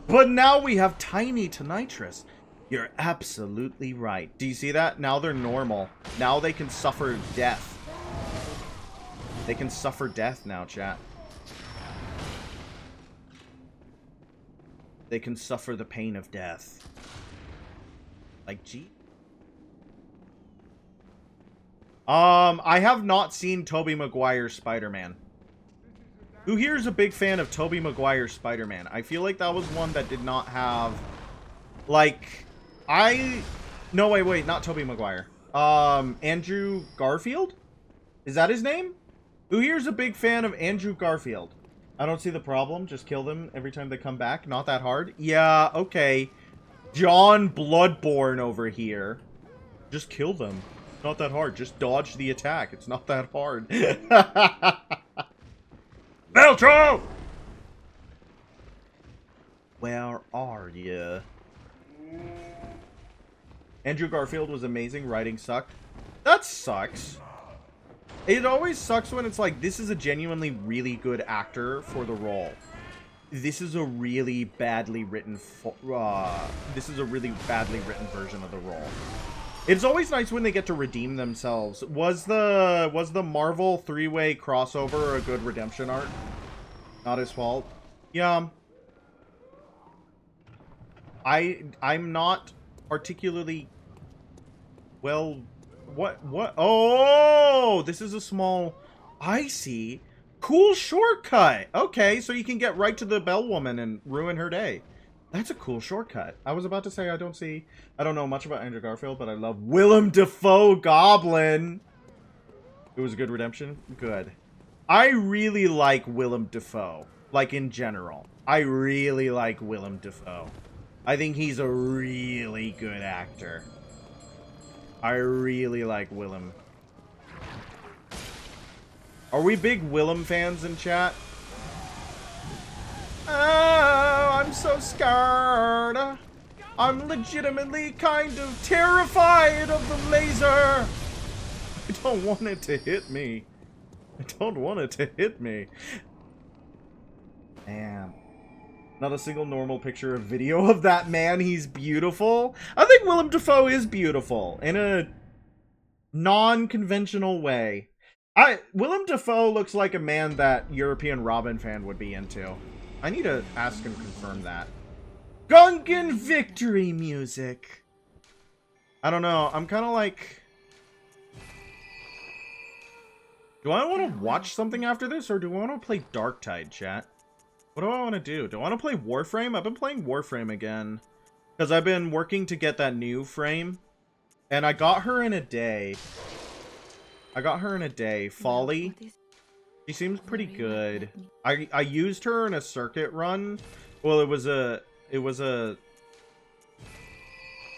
[SPEAKER 1] But now we have tiny to nitrous. You're absolutely right. Do you see that? Now they're normal. Now they can suffer death. They can suffer death now, chat. They can suffer the pain of death. Like, gee. I have not seen Tobey Maguire's Spider-Man. Who here is a big fan of Tobey Maguire's Spider-Man? I feel like that was one that did not have... Like... No, wait, not Tobey Maguire. Andrew Garfield? Is that his name? Who here's a big fan of Andrew Garfield? I don't see the problem. Just kill them every time they come back. Not that hard. Yeah, okay. John Bloodborne over here. Just kill them. Not that hard. Just dodge the attack. It's not that hard. Beltro! Where are you? Andrew Garfield was amazing. Writing sucked. That sucks. It always sucks when it's like, this is a genuinely really good actor for the role. This is a really badly written version of the role. It's always nice when they get to redeem themselves. Was the Marvel 3-way crossover a good redemption arc? Not his fault. Yeah. I'm not particularly well. What? Oh, this is a small. I see. Cool shortcut. Okay, so you can get right to the bell woman and ruin her day. That's a cool shortcut. I was about to say I don't know much about Andrew Garfield, but I love Willem Dafoe Goblin. It was a good redemption. Good. I really like Willem Dafoe. Like in general, I really like Willem Dafoe. I think he's a really good actor. I really like Willem. Are we big Willem fans in chat? Oh, I'm so scared. I'm legitimately kind of terrified of the laser. I don't want it to hit me. I don't want it to hit me. Damn. Not a single normal picture or video of that man. He's beautiful. I think Willem Dafoe is beautiful in a non-conventional way. Willem Dafoe looks like a man that European Robin fan would be into. I need to ask and confirm that. Gungan victory music. I don't know. I'm kind of like... Do I want to watch something after this, or do I want to play Darktide, chat? What do I want to do? Do I want to play Warframe? I've been playing Warframe again. Because I've been working to get that new frame. And I got her in a day. Folly. She seems pretty good. I used her in a circuit run. Well, it was a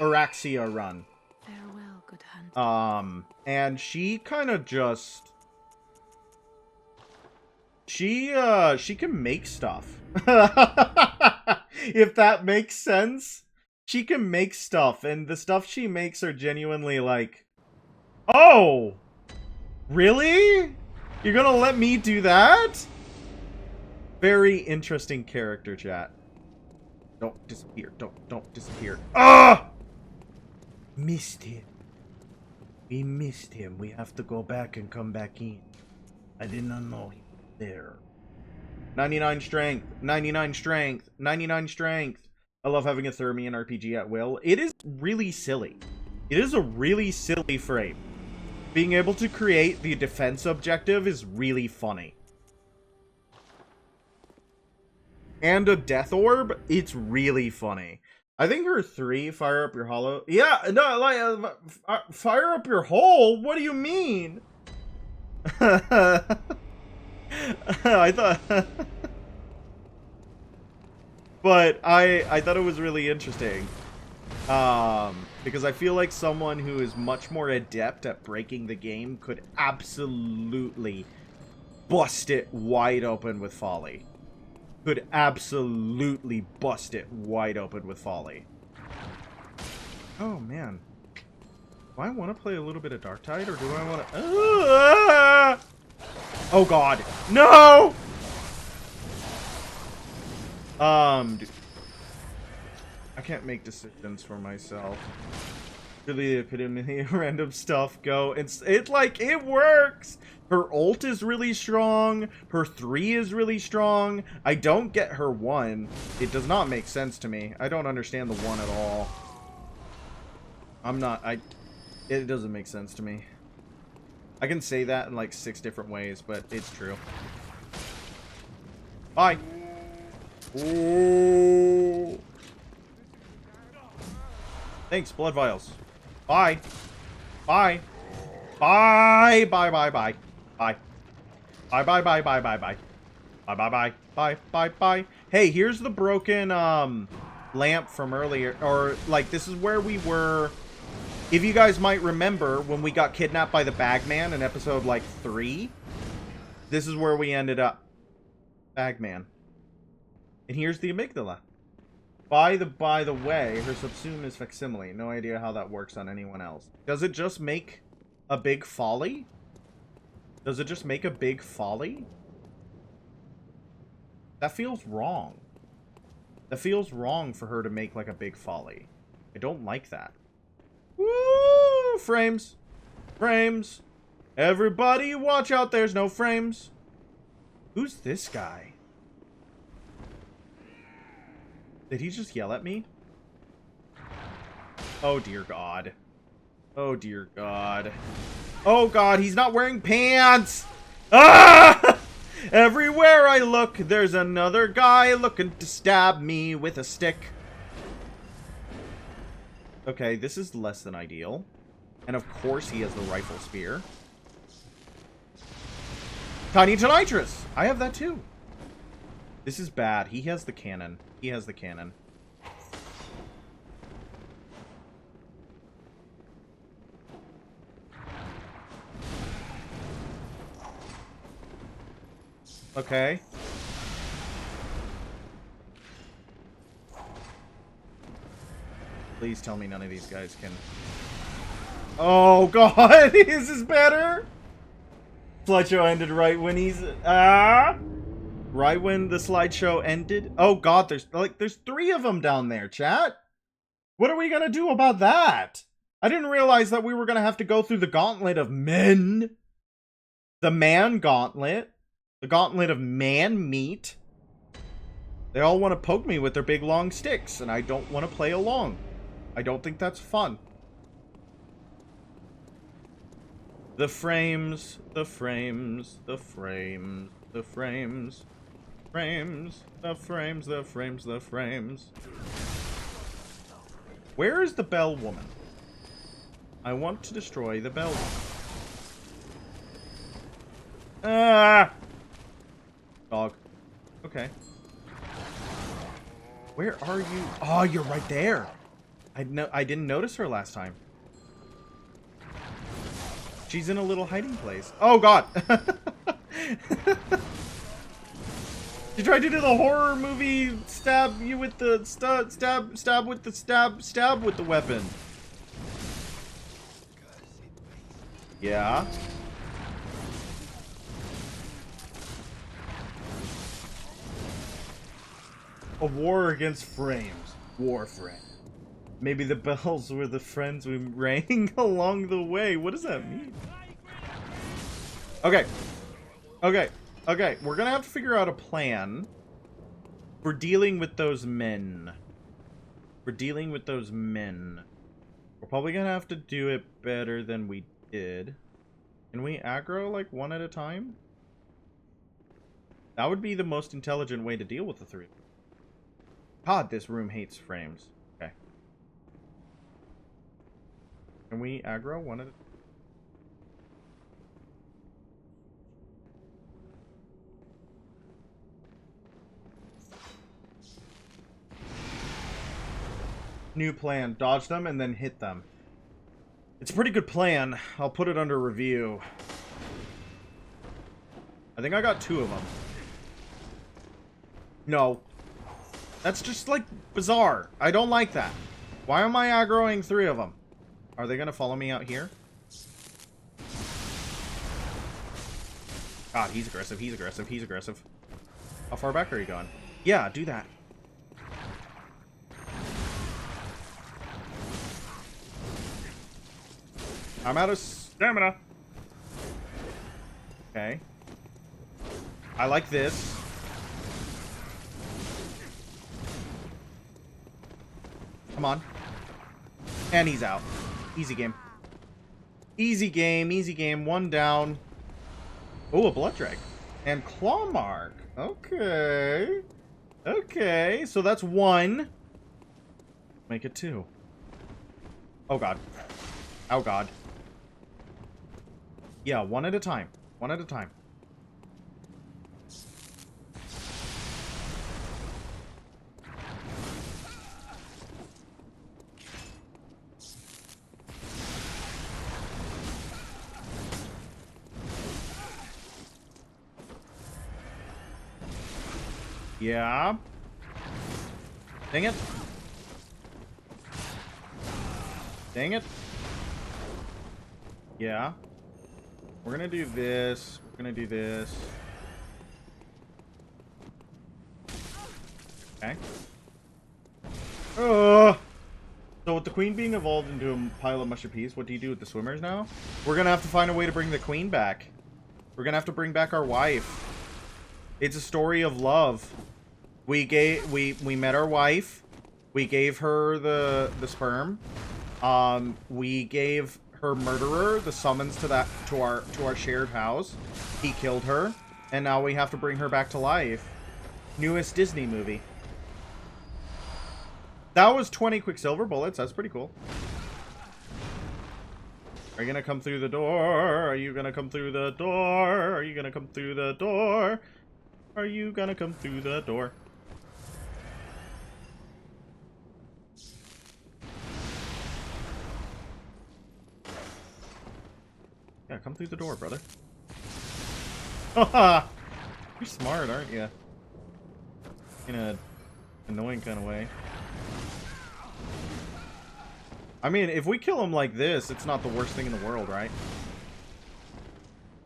[SPEAKER 1] Araxia run.
[SPEAKER 7] Farewell, good hunter.
[SPEAKER 1] And she kind of just... She can make stuff. If that makes sense. She can make stuff, and the stuff she makes are genuinely like... Oh! Really? You're gonna let me do that? Very interesting character, chat. Don't disappear. Don't disappear. Ah! Missed him. We missed him. We have to go back and come back in. I did not know he was there. 99 strength. 99 strength. 99 strength. I love having a Thermian RPG at will. It is really silly. It is a really silly frame. Being able to create the defense objective is really funny. And a death orb, it's really funny. I think her 3, fire up your hollow. Yeah, no, like, fire up your hole? What do you mean? I thought... But I thought it was really interesting. Because I feel like someone who is much more adept at breaking the game could absolutely bust it wide open with Folly. Could absolutely bust it wide open with Folly. Oh, man. Do I want to play a little bit of Darktide, or do I want to... Oh, God. No! Dude. I can't make decisions for myself. Really the epitome of random stuff go. It like, it works! Her ult is really strong. Her 3 is really strong. I don't get her 1. It does not make sense to me. I don't understand the 1 at all. It doesn't make sense to me. I can say that in like 6 different ways, but it's true. Bye. Ooh. Thanks, blood vials. Bye. Bye. Bye. Bye. Bye. Bye. Bye. Bye. Bye. Bye. Bye. Bye. Bye. Bye. Bye. Bye. Bye. Bye. Bye. Hey, here's the broken lamp from earlier, or like this is where we were. If you guys might remember when we got kidnapped by the Bagman in episode like 3, this is where we ended up. Bagman. And here's the amygdala. By the way, her subsume is facsimile. No idea how that works on anyone else. Does it just make a big folly? Does it just make a big folly? That feels wrong. That feels wrong for her to make like a big folly. I don't like that. Woo! Frames. Frames. Everybody watch out, there's no frames. Who's this guy? Did he just yell at me? Oh, dear God. Oh, dear God. Oh, God, he's not wearing pants! Ah! Everywhere I look, there's another guy looking to stab me with a stick. Okay, this is less than ideal. And of course he has the rifle spear. Tiny Tonitrus! I have that too. This is bad. He has the cannon. He has the cannon. Okay. Please tell me none of these guys can... Oh, God! This is better! Slideshow ended right when he's... Right when the slideshow ended? Oh, God, there's 3 of them down there, chat! What are we gonna do about that? I didn't realize that we were gonna have to go through the gauntlet of men. The man gauntlet. The gauntlet of man meat. They all want to poke me with their big long sticks, and I don't want to play along. I don't think that's fun. The frames, the frames, the frames, the frames, frames, the frames, the frames, the frames. Where is the bell woman? I want to destroy the bell woman. Ah! Dog. Okay. Where are you? Oh, you're right there. I didn't notice her last time. She's in a little hiding place. Oh, God. She tried to do the horror movie stab you with the stab with the weapon. Yeah. A war against frames. Warframe. Maybe the bells were the friends we rang along the way. What does that mean? Okay. Okay. Okay. We're gonna have to figure out a plan for dealing with those men. We're dealing with those men. We're probably gonna have to do it better than we did. Can we aggro like one at a time? That would be the most intelligent way to deal with the three. God, this room hates frames. Okay. Can we aggro one at a time? New plan. Dodge them and then hit them. It's a pretty good plan. I'll put it under review. I think I got 2 of them. No. That's just, like, bizarre. I don't like that. Why am I aggroing 3 of them? Are they gonna follow me out here? God, he's aggressive, he's aggressive, he's aggressive. How far back are you going? Yeah, do that. I'm out of stamina. Okay. I like this. Come on. And he's out. Easy game. Easy game, easy game. 1 down. Oh, a blood drag. And claw mark. Okay. Okay, so that's 1. Make it 2. Oh, God. Oh, God. Yeah, 1 at a time. 1 at a time. Yeah. Dang it. Dang it. Yeah. We're gonna do this. We're gonna do this. Okay. So with the queen being evolved into a pile of mushy peas, what do you do with the swimmers now? We're gonna have to find a way to bring the queen back. We're gonna have to bring back our wife. It's a story of love. We met our wife. We gave her the sperm. We gave her murderer the summons to our shared house. He killed her, and now we have to bring her back to life. Newest Disney movie. That was 20 Quicksilver bullets. That's pretty cool. Are you gonna come through the door? Are you gonna come through the door? Are you gonna come through the door? Are you gonna come through the door? Yeah, come through the door, brother. Haha! You're smart, aren't you? In a annoying kind of way. I mean, if we kill him like this, it's not the worst thing in the world, right?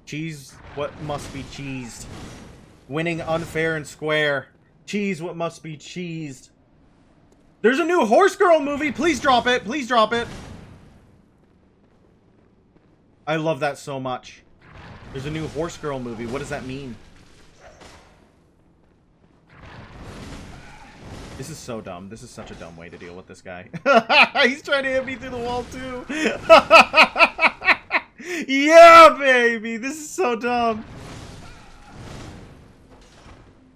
[SPEAKER 1] Cheese what must be cheesed. Winning unfair and square. Cheese what must be cheesed. There's a new Horse Girl movie! Please drop it! Please drop it! I love that so much. There's a new Horse Girl movie. What does that mean? This is so dumb. This is such a dumb way to deal with this guy. He's trying to hit me through the wall, too. Yeah, baby! This is so dumb.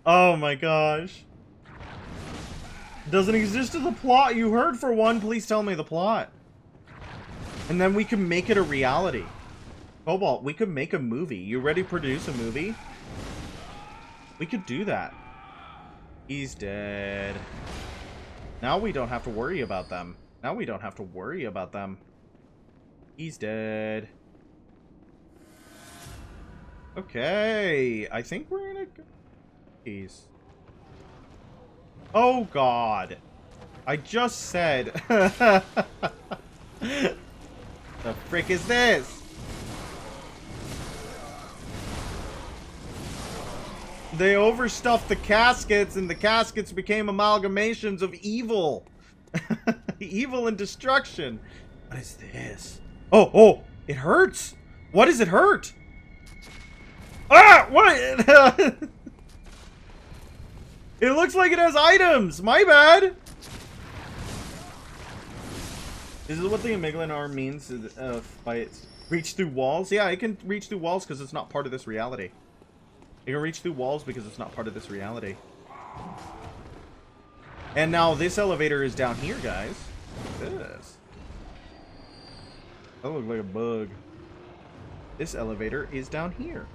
[SPEAKER 1] Oh my gosh. Doesn't exist in the plot. You heard for one. Please tell me the plot. And then we can make it a reality. Cobalt, we could make a movie. You ready to produce a movie? We could do that. He's dead. Now we don't have to worry about them. Now we don't have to worry about them. He's dead. Okay. I think we're gonna go. Jeez. Oh, God. I just said. The frick is this? They overstuffed the caskets, and the caskets became amalgamations of evil. Evil and destruction. What is this? Oh, oh, it hurts. What does it hurt? Ah, what? It looks like it has items. My bad. Is this what the amygdalin arm means by its reach through walls? Yeah, it can reach through walls because it's not part of this reality. It can reach through walls because it's not part of this reality. And now this elevator is down here, guys. Look at this. That looks like a bug. This elevator is down here.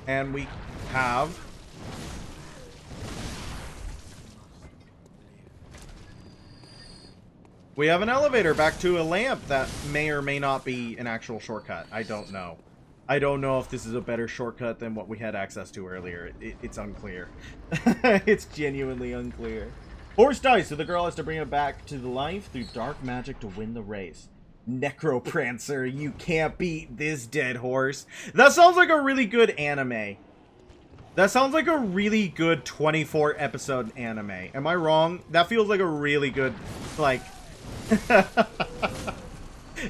[SPEAKER 1] And we have... We have an elevator back to a lamp that may or may not be an actual shortcut. I don't know. I don't know if this is a better shortcut than what we had access to earlier. It's unclear. It's genuinely unclear. Horse dies, so the girl has to bring it back to life through dark magic to win the race. Necroprancer, you can't beat this dead horse. That sounds like a really good anime. That sounds like a really good 24 episode anime. Am I wrong? That feels like a really good, like...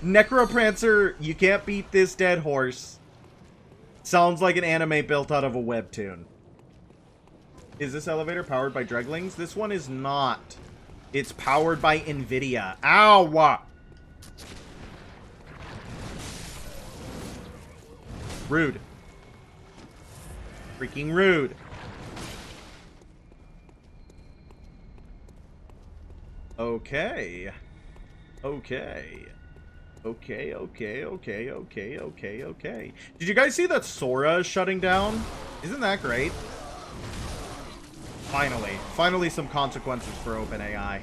[SPEAKER 1] Necroprancer, you can't beat this dead horse. Sounds like an anime built out of a webtoon. Is this elevator powered by Dreglings? This one is not. It's powered by NVIDIA. Ow! Rude. Freaking rude. Okay. Okay. Okay. Did you guys see that Sora is shutting down? Isn't that great? Finally. Finally some consequences for OpenAI.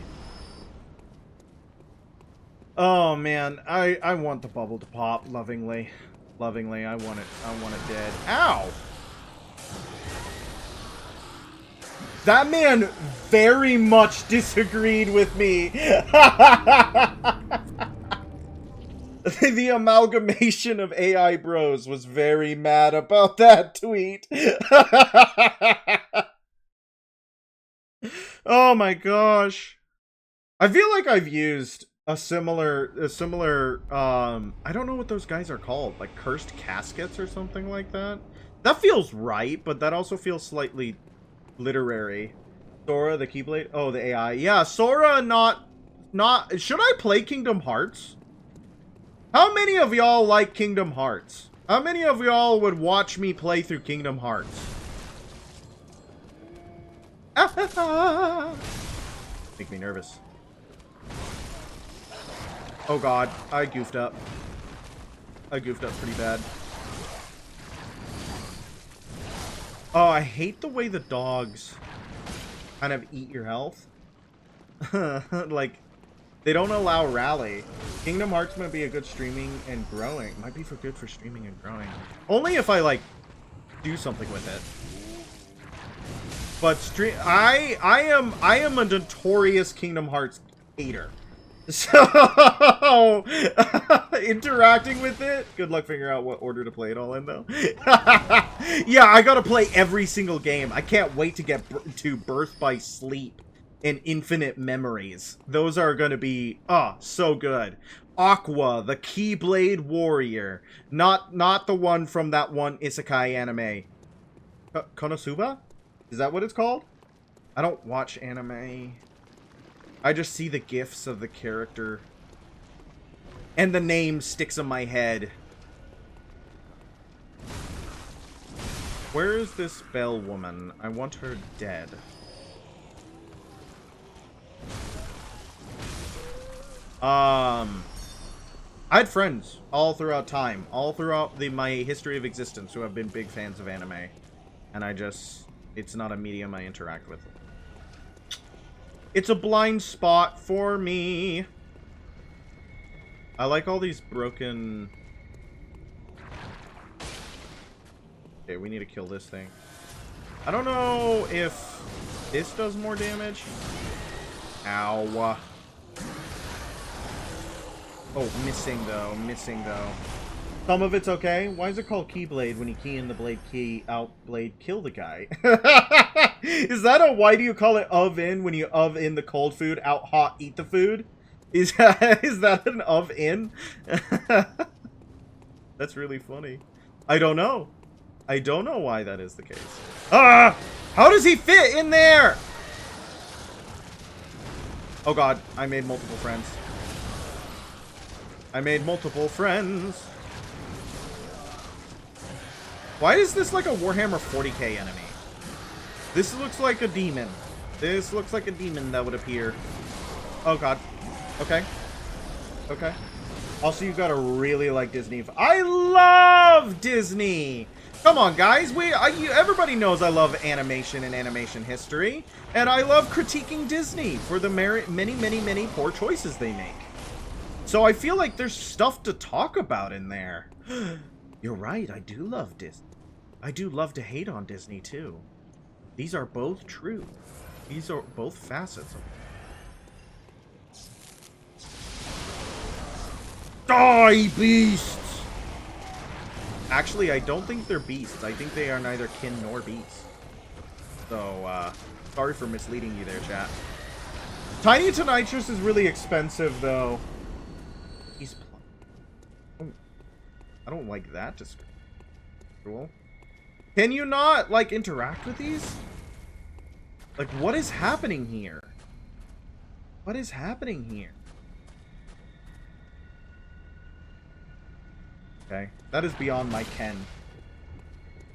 [SPEAKER 1] Oh man, I want the bubble to pop lovingly. Lovingly, I want it dead. Ow! That man very much disagreed with me. The amalgamation of AI bros was very mad about that tweet. Oh my gosh. I feel like I've used a similar, I don't know what those guys are called, like cursed caskets or something like that. That feels right, but that also feels slightly literary. Sora, the Keyblade, oh, the AI. Yeah, Sora, not, should I play Kingdom Hearts? How many of y'all like Kingdom Hearts? How many of y'all would watch me play through Kingdom Hearts? Make me nervous. Oh god, I goofed up. I goofed up pretty bad. Oh, I hate the way the dogs kind of eat your health. Like, they don't allow rally. Kingdom Hearts might be a good streaming and growing. Might be good for streaming and growing. Only if I, like, do something with it. But I am a notorious Kingdom Hearts hater. So, interacting with it, good luck figuring out what order to play it all in, though. Yeah, I gotta play every single game. I can't wait to get to Birth by Sleep and Infinite Memories. Those are gonna be, oh, so good. Aqua, the Keyblade Warrior. Not the one from that one isekai anime. Konosuba? Is that what it's called? I don't watch anime. I just see the gifs of the character. And the name sticks in my head. Where is this bell woman? I want her dead. I had friends all throughout time, all throughout my history of existence who have been big fans of anime. And it's not a medium I interact with. It's a blind spot for me. I like all these broken... Okay, we need to kill this thing. I don't know if this does more damage. Ow. Oh, missing though. Missing though. Some of it's okay. Why is it called Keyblade when you key in the blade key, out blade, kill the guy? Is that a why do you call it in when you in the cold food, out hot, eat the food? Is that an in? That's really funny. I don't know. I don't know why that is the case. Ah! How does he fit in there? Oh god, I made multiple friends. I made multiple friends. Why is this like a Warhammer 40k enemy? This looks like a demon. This looks like a demon that would appear. Oh god. Okay. Okay. Also, you gotta really like Disney. I love Disney! Come on, guys. Everybody knows I love animation and animation history. And I love critiquing Disney for the many, many, many poor choices they make. So I feel like there's stuff to talk about in there. You're right, I do love Disney. I do love to hate on Disney, too. These are both true. These are both facets of it. Die, beasts! Actually, I don't think they're beasts. I think they are neither kin nor beasts. So, sorry for misleading you there, chat. Tiny to Nitrous is really expensive, though. He's... I don't like that description. Cool. Can you not, like, interact with these? Like, what is happening here? What is happening here? Okay. That is beyond my ken.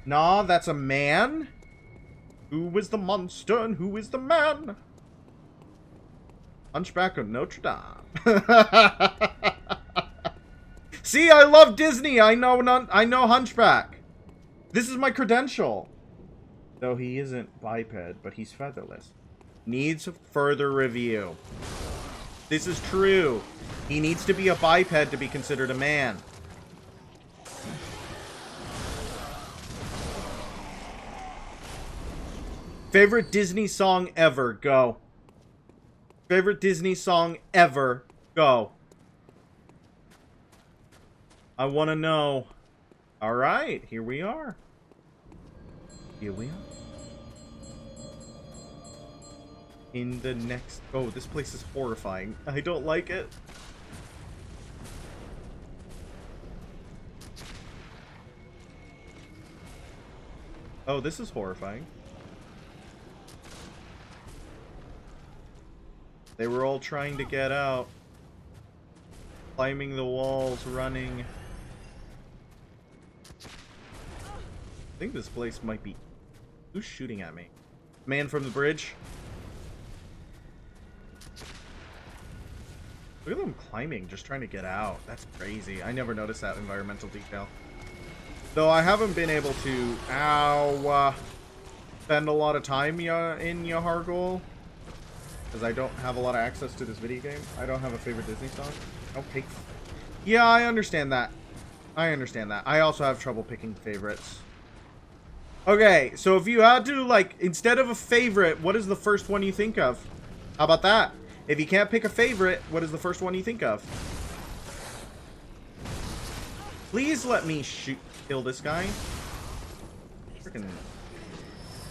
[SPEAKER 1] Nah, that's a man? Who is the monster and who is the man? Hunchback of Notre Dame. See, I love Disney. I know Hunchback. This is my credential. Though he isn't biped, but he's featherless. Needs further review. This is true. He needs to be a biped to be considered a man. Favorite Disney song ever? Go. Favorite Disney song ever? Go. I want to know. All right, here we are. Here we are. In the next... Oh, this place is horrifying. I don't like it. Oh, this is horrifying. They were all trying to get out. Climbing the walls, running. I think this place might be... Who's shooting at me? Man from the bridge? Look at them climbing, just trying to get out. That's crazy. I never noticed that environmental detail. Though I haven't been able to... spend a lot of time in Yharnam. Because I don't have a lot of access to this video game. I don't have a favorite Disney song. Okay. Yeah, I understand that. I understand that. I also have trouble picking favorites. Okay, so if you had to, like, instead of a favorite, what is the first one you think of? How about that? If you can't pick a favorite, what is the first one you think of? Please let me kill this guy. Freaking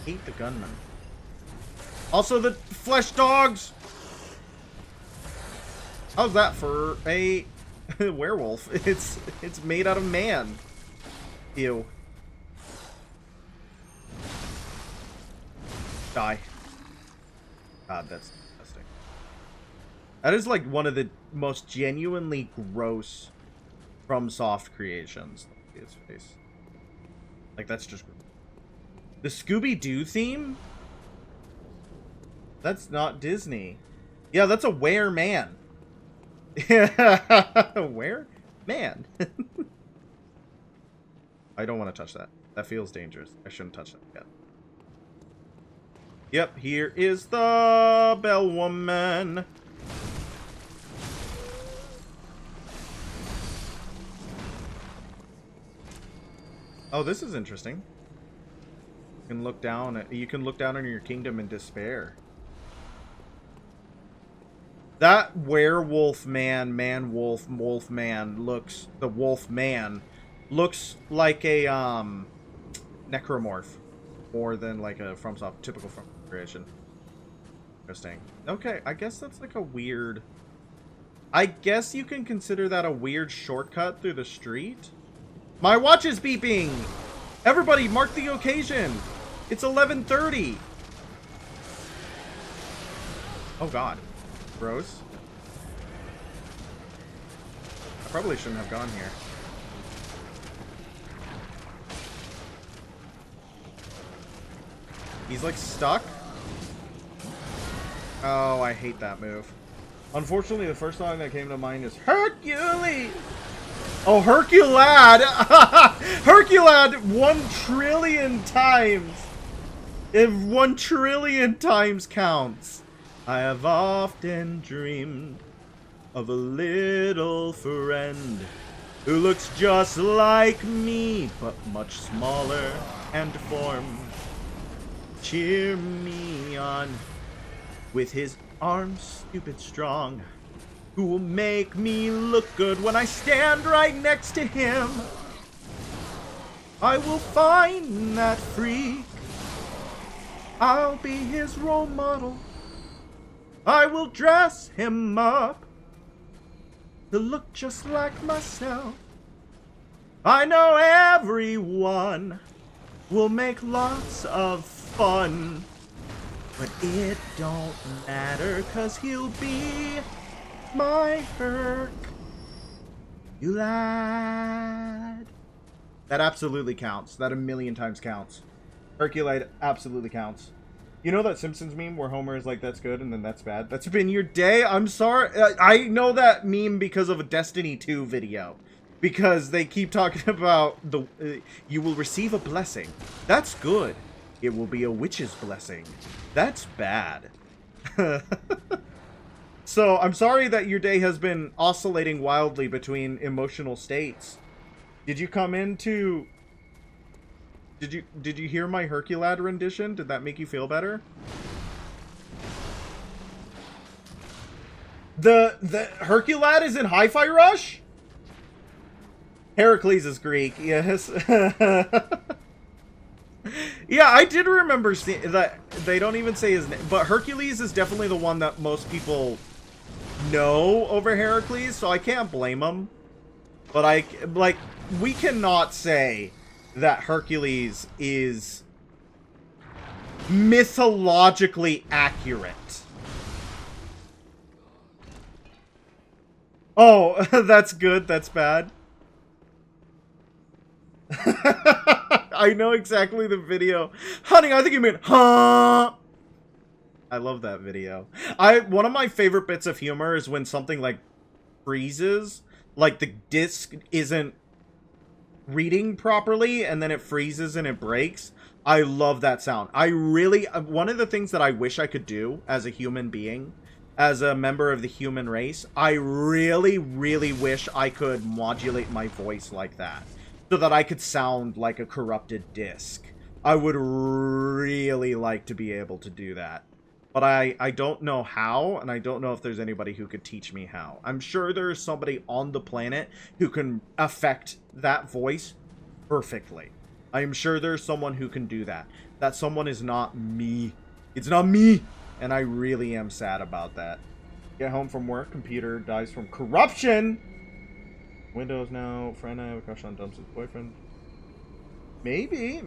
[SPEAKER 1] hate the gunman. Also the flesh dogs! How's that for a werewolf? It's made out of man. Ew. Die. God, that's disgusting. That is like one of the most genuinely gross FromSoft creations. His face. Like, that's just... The Scooby-Doo theme? That's not Disney. Yeah, that's a were-man. Were-man? I don't want to touch that. That feels dangerous. I shouldn't touch that yet. Yep, here is the bell woman. Oh, this is interesting. You can look down on your kingdom in despair. That werewolf man-wolf, wolf man looks... The wolf man looks like a, necromorph. More than like a FromSoft, typical From creation. Interesting. Okay, I guess that's like a weird... I guess you can consider that a weird shortcut through the street? My watch is beeping! Everybody, mark the occasion! It's 11:30! Oh god. Gross. I probably shouldn't have gone here. He's like stuck. Oh, I hate that move. Unfortunately, the first song that came to mind is Hercules! Oh, Herculad! Herculad 1 trillion times! If 1 trillion times counts. I have often dreamed of a little friend who looks just like me, but much smaller and deformed. Cheer me on with his arms stupid strong, who will make me look good when I stand right next to him. I will find that freak. I'll be his role model. I will dress him up to look just like myself. I know everyone will make lots of fun, but it don't matter, 'cause he'll be my Herc. You lad. That absolutely counts. That a million times counts. Herculite absolutely counts. You know that Simpsons meme where Homer is like, that's good, and then that's bad? That's been your day? I'm sorry. I know that meme because of a Destiny 2 video. Because they keep talking about the you will receive a blessing. That's good. It will be a witch's blessing. That's bad. So, I'm sorry that your day has been oscillating wildly between emotional states. Did you come into... Did you hear my Herculad rendition? Did that make you feel better? The Herculad is in Hi-Fi Rush? Heracles is Greek, yes. Yeah, I did remember seeing that. They don't even say his name, but Hercules is definitely the one that most people know over Heracles, so I can't blame them. But we cannot say that Hercules is mythologically accurate. Oh, that's good, that's bad. I know exactly the video. Honey, I think you mean, huh? I love that video. One of my favorite bits of humor is when something like freezes, like the disc isn't reading properly and then it freezes and it breaks. I love that sound. One of the things that I wish I could do as a human being, as a member of the human race, I really, really wish I could modulate my voice like that, so that I could sound like a corrupted disc. I would really like to be able to do that. But I don't know how, and I don't know if there's anybody who could teach me how. I'm sure there's somebody on the planet who can affect that voice perfectly. I am sure there's someone who can do that. That someone is not me. It's not me! And I really am sad about that. Get home from work, computer dies from corruption! Windows now, friend I have a crush on Dumps's boyfriend. Maybe.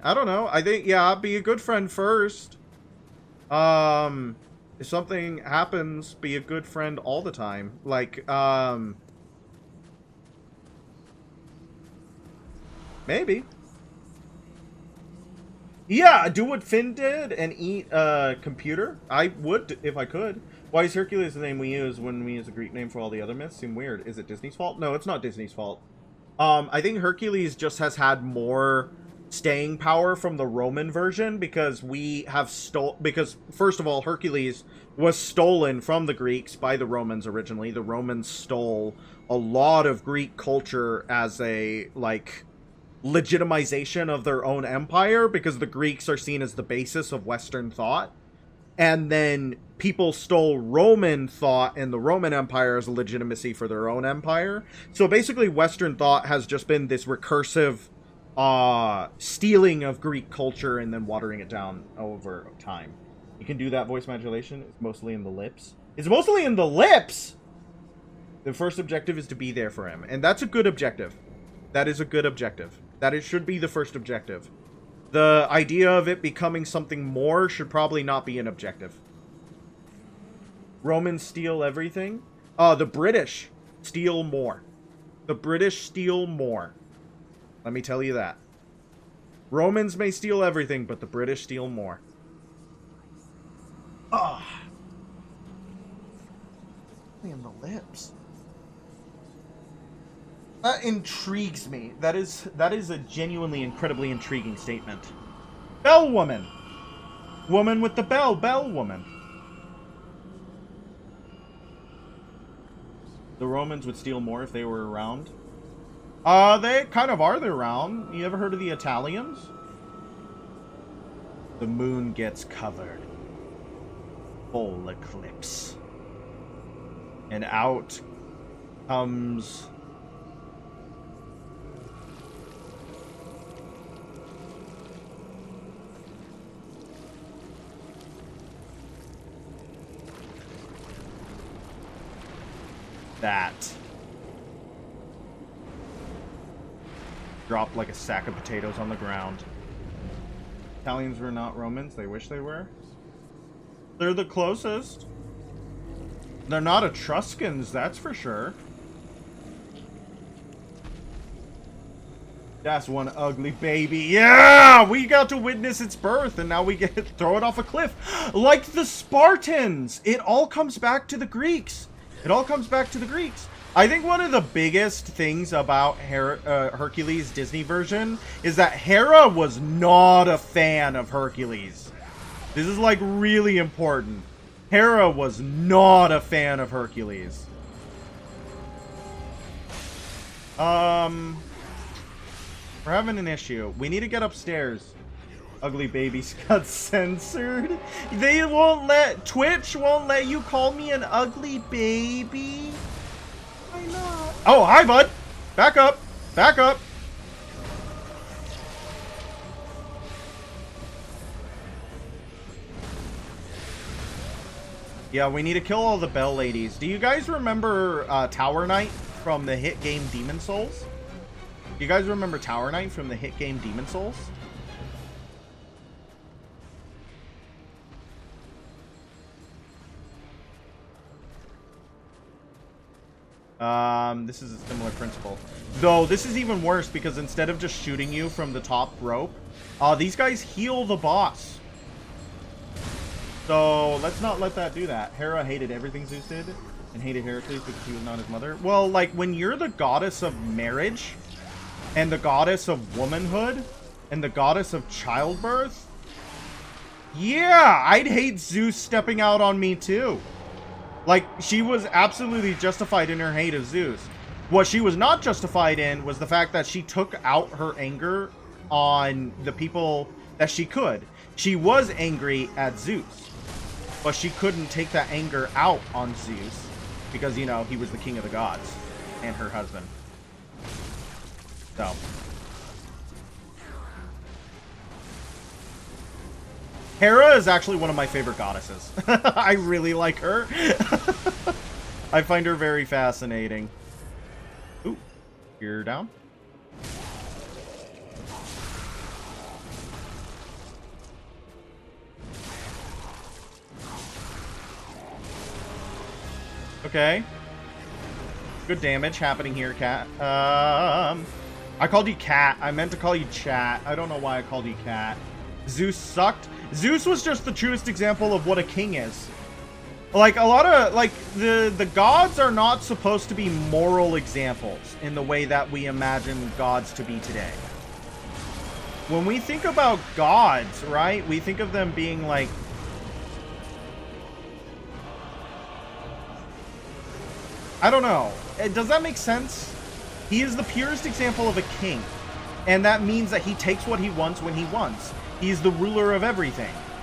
[SPEAKER 1] I don't know. I think, yeah, be a good friend first. If something happens, be a good friend all the time. Like, maybe. Yeah, do what Finn did and eat a computer. I would if I could. Why is Hercules the name we use when we use a Greek name for all the other myths? Seem weird. Is it Disney's fault? No, it's not Disney's fault. I think Hercules just has had more staying power from the Roman version because we have because first of all, Hercules was stolen from the Greeks by the Romans originally. The Romans stole a lot of Greek culture as a, like, legitimization of their own empire because the Greeks are seen as the basis of Western thought. and then people stole Roman thought and the Roman Empire as a legitimacy for their own empire. So basically Western thought has just been this recursive stealing of Greek culture and then watering it down over time. You can do that voice modulation. It's mostly in the lips. It's mostly in the lips! The first objective is to be there for him. And that's a good objective. That is a good objective. That should be the first objective. The idea of it becoming something more should probably not be an objective. Romans steal everything. The British steal more. The British steal more. Let me tell you that. Romans may steal everything, but the British steal more. Ah. In the lips. That intrigues me. That is a genuinely incredibly intriguing statement. Bell woman. Woman with the bell. Bell woman. The Romans would steal more if they were around. They kind of are around. You ever heard of the Italians? The moon gets covered. Full eclipse. And out comes... that. Dropped like a sack of potatoes on the ground. Italians were not Romans. They wish they were. They're the closest. They're not Etruscans, that's for sure. That's one ugly baby. Yeah! We got to witness its birth, and now we get to throw it off a cliff. Like the Spartans! It all comes back to the Greeks. It all comes back to the Greeks. I think one of the biggest things about Hercules Disney version is that Hera was not a fan of Hercules. This is like really important. Hera was not a fan of Hercules. We're having an issue. We need to get upstairs. Ugly babies got censored. They won't let... Twitch won't let you call me an ugly baby. Why not? Oh, hi, bud. Back up. Back up. Yeah, we need to kill all the bell ladies. Do you guys remember Tower Knight from the hit game Demon Souls? Do you guys remember Tower Knight from the hit game Demon Souls? This is a similar principle. Though, this is even worse because instead of just shooting you from the top rope, these guys heal the boss. So, let's not let that do that. Hera hated everything Zeus did, and hated Heracles because he was not his mother. Well, like, when you're the goddess of marriage, and the goddess of womanhood, and the goddess of childbirth, yeah, I'd hate Zeus stepping out on me too. Like, she was absolutely justified in her hate of Zeus. What she was not justified in was the fact that she took out her anger on the people that she could. She was angry at Zeus, but she couldn't take that anger out on Zeus because, you know, he was the king of the gods and her husband. So. Hera is actually one of my favorite goddesses. I really like her. I find her very fascinating. Ooh, you're down. Okay. Good damage happening here, Cat. I called you Cat. I meant to call you Chat. I don't know why I called you Cat. Zeus sucked. Zeus was just the truest example of what a king is. Like, a lot of, like, the gods are not supposed to be moral examples in the way that we imagine gods to be today. When we think about gods, right, we think of them being, like, I don't know. Does that make sense? He is the purest example of a king. And that means that he takes what he wants when he wants. He's the ruler of everything.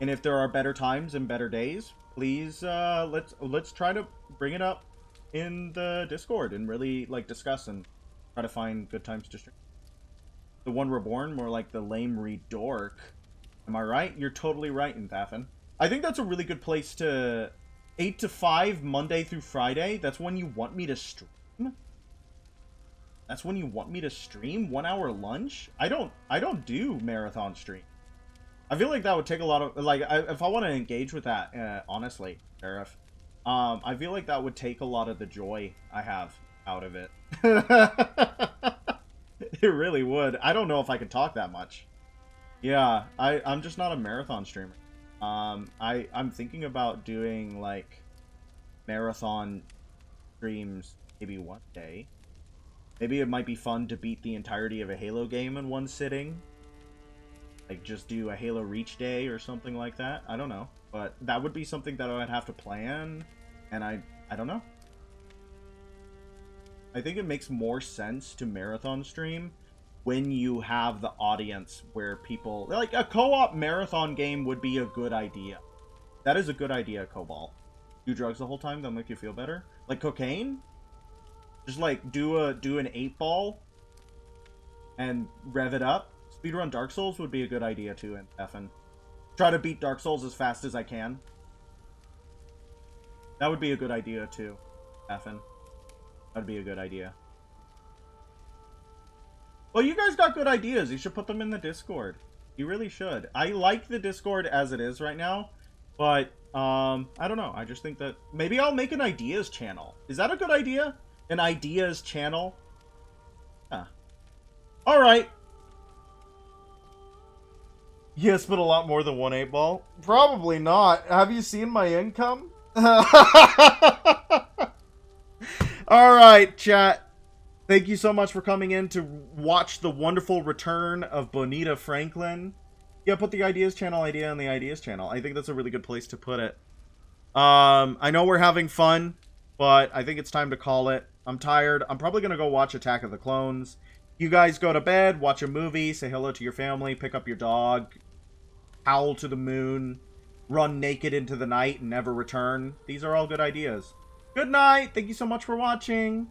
[SPEAKER 1] And if there are better times and better days, please let's try to bring it up in the Discord and really like discuss and try to find good times to stream. The one reborn, more like the lame dork. Am I right? You're totally right, Inthafen. I think that's a really good place to 8 to 5 Monday through Friday. That's when you want me to stream. That's when you want me to stream? 1 hour lunch? I don't do marathon stream. I feel like that would take a lot of, like, if I want to engage with that, honestly, Sheriff, I feel like that would take a lot of the joy I have out of it. It really would. I don't know if I could talk that much. Yeah, I'm just not a marathon streamer. I'm thinking about doing, like, marathon streams maybe one day. Maybe it might be fun to beat the entirety of a Halo game in one sitting. Like, just do a Halo Reach Day or something like that. I don't know. But that would be something that I would have to plan. And I don't know. I think it makes more sense to marathon stream when you have the audience where people... Like, a co-op marathon game would be a good idea. That is a good idea, Cobalt. Do drugs the whole time, that'll make you feel better. Like cocaine? Just, like, do an 8-ball and rev it up. Speedrun Dark Souls would be a good idea, too, and effing. Try to beat Dark Souls as fast as I can. That would be a good idea, too, effing. That'd be a good idea. Well, you guys got good ideas. You should put them in the Discord. You really should. I like the Discord as it is right now, but, I don't know. I just think that maybe I'll make an ideas channel. Is that a good idea? An ideas channel? Huh. Alright. Yes, but a lot more than one 8-ball? Probably not. Have you seen my income? Alright, chat. Thank you so much for coming in to watch the wonderful return of Bonita Franklin. Yeah, put the ideas channel idea on the ideas channel. I think that's a really good place to put it. I know we're having fun, but I think it's time to call it. I'm tired. I'm probably going to go watch Attack of the Clones. You guys go to bed, watch a movie, say hello to your family, pick up your dog, howl to the moon, run naked into the night and never return. These are all good ideas. Good night. Thank you so much for watching.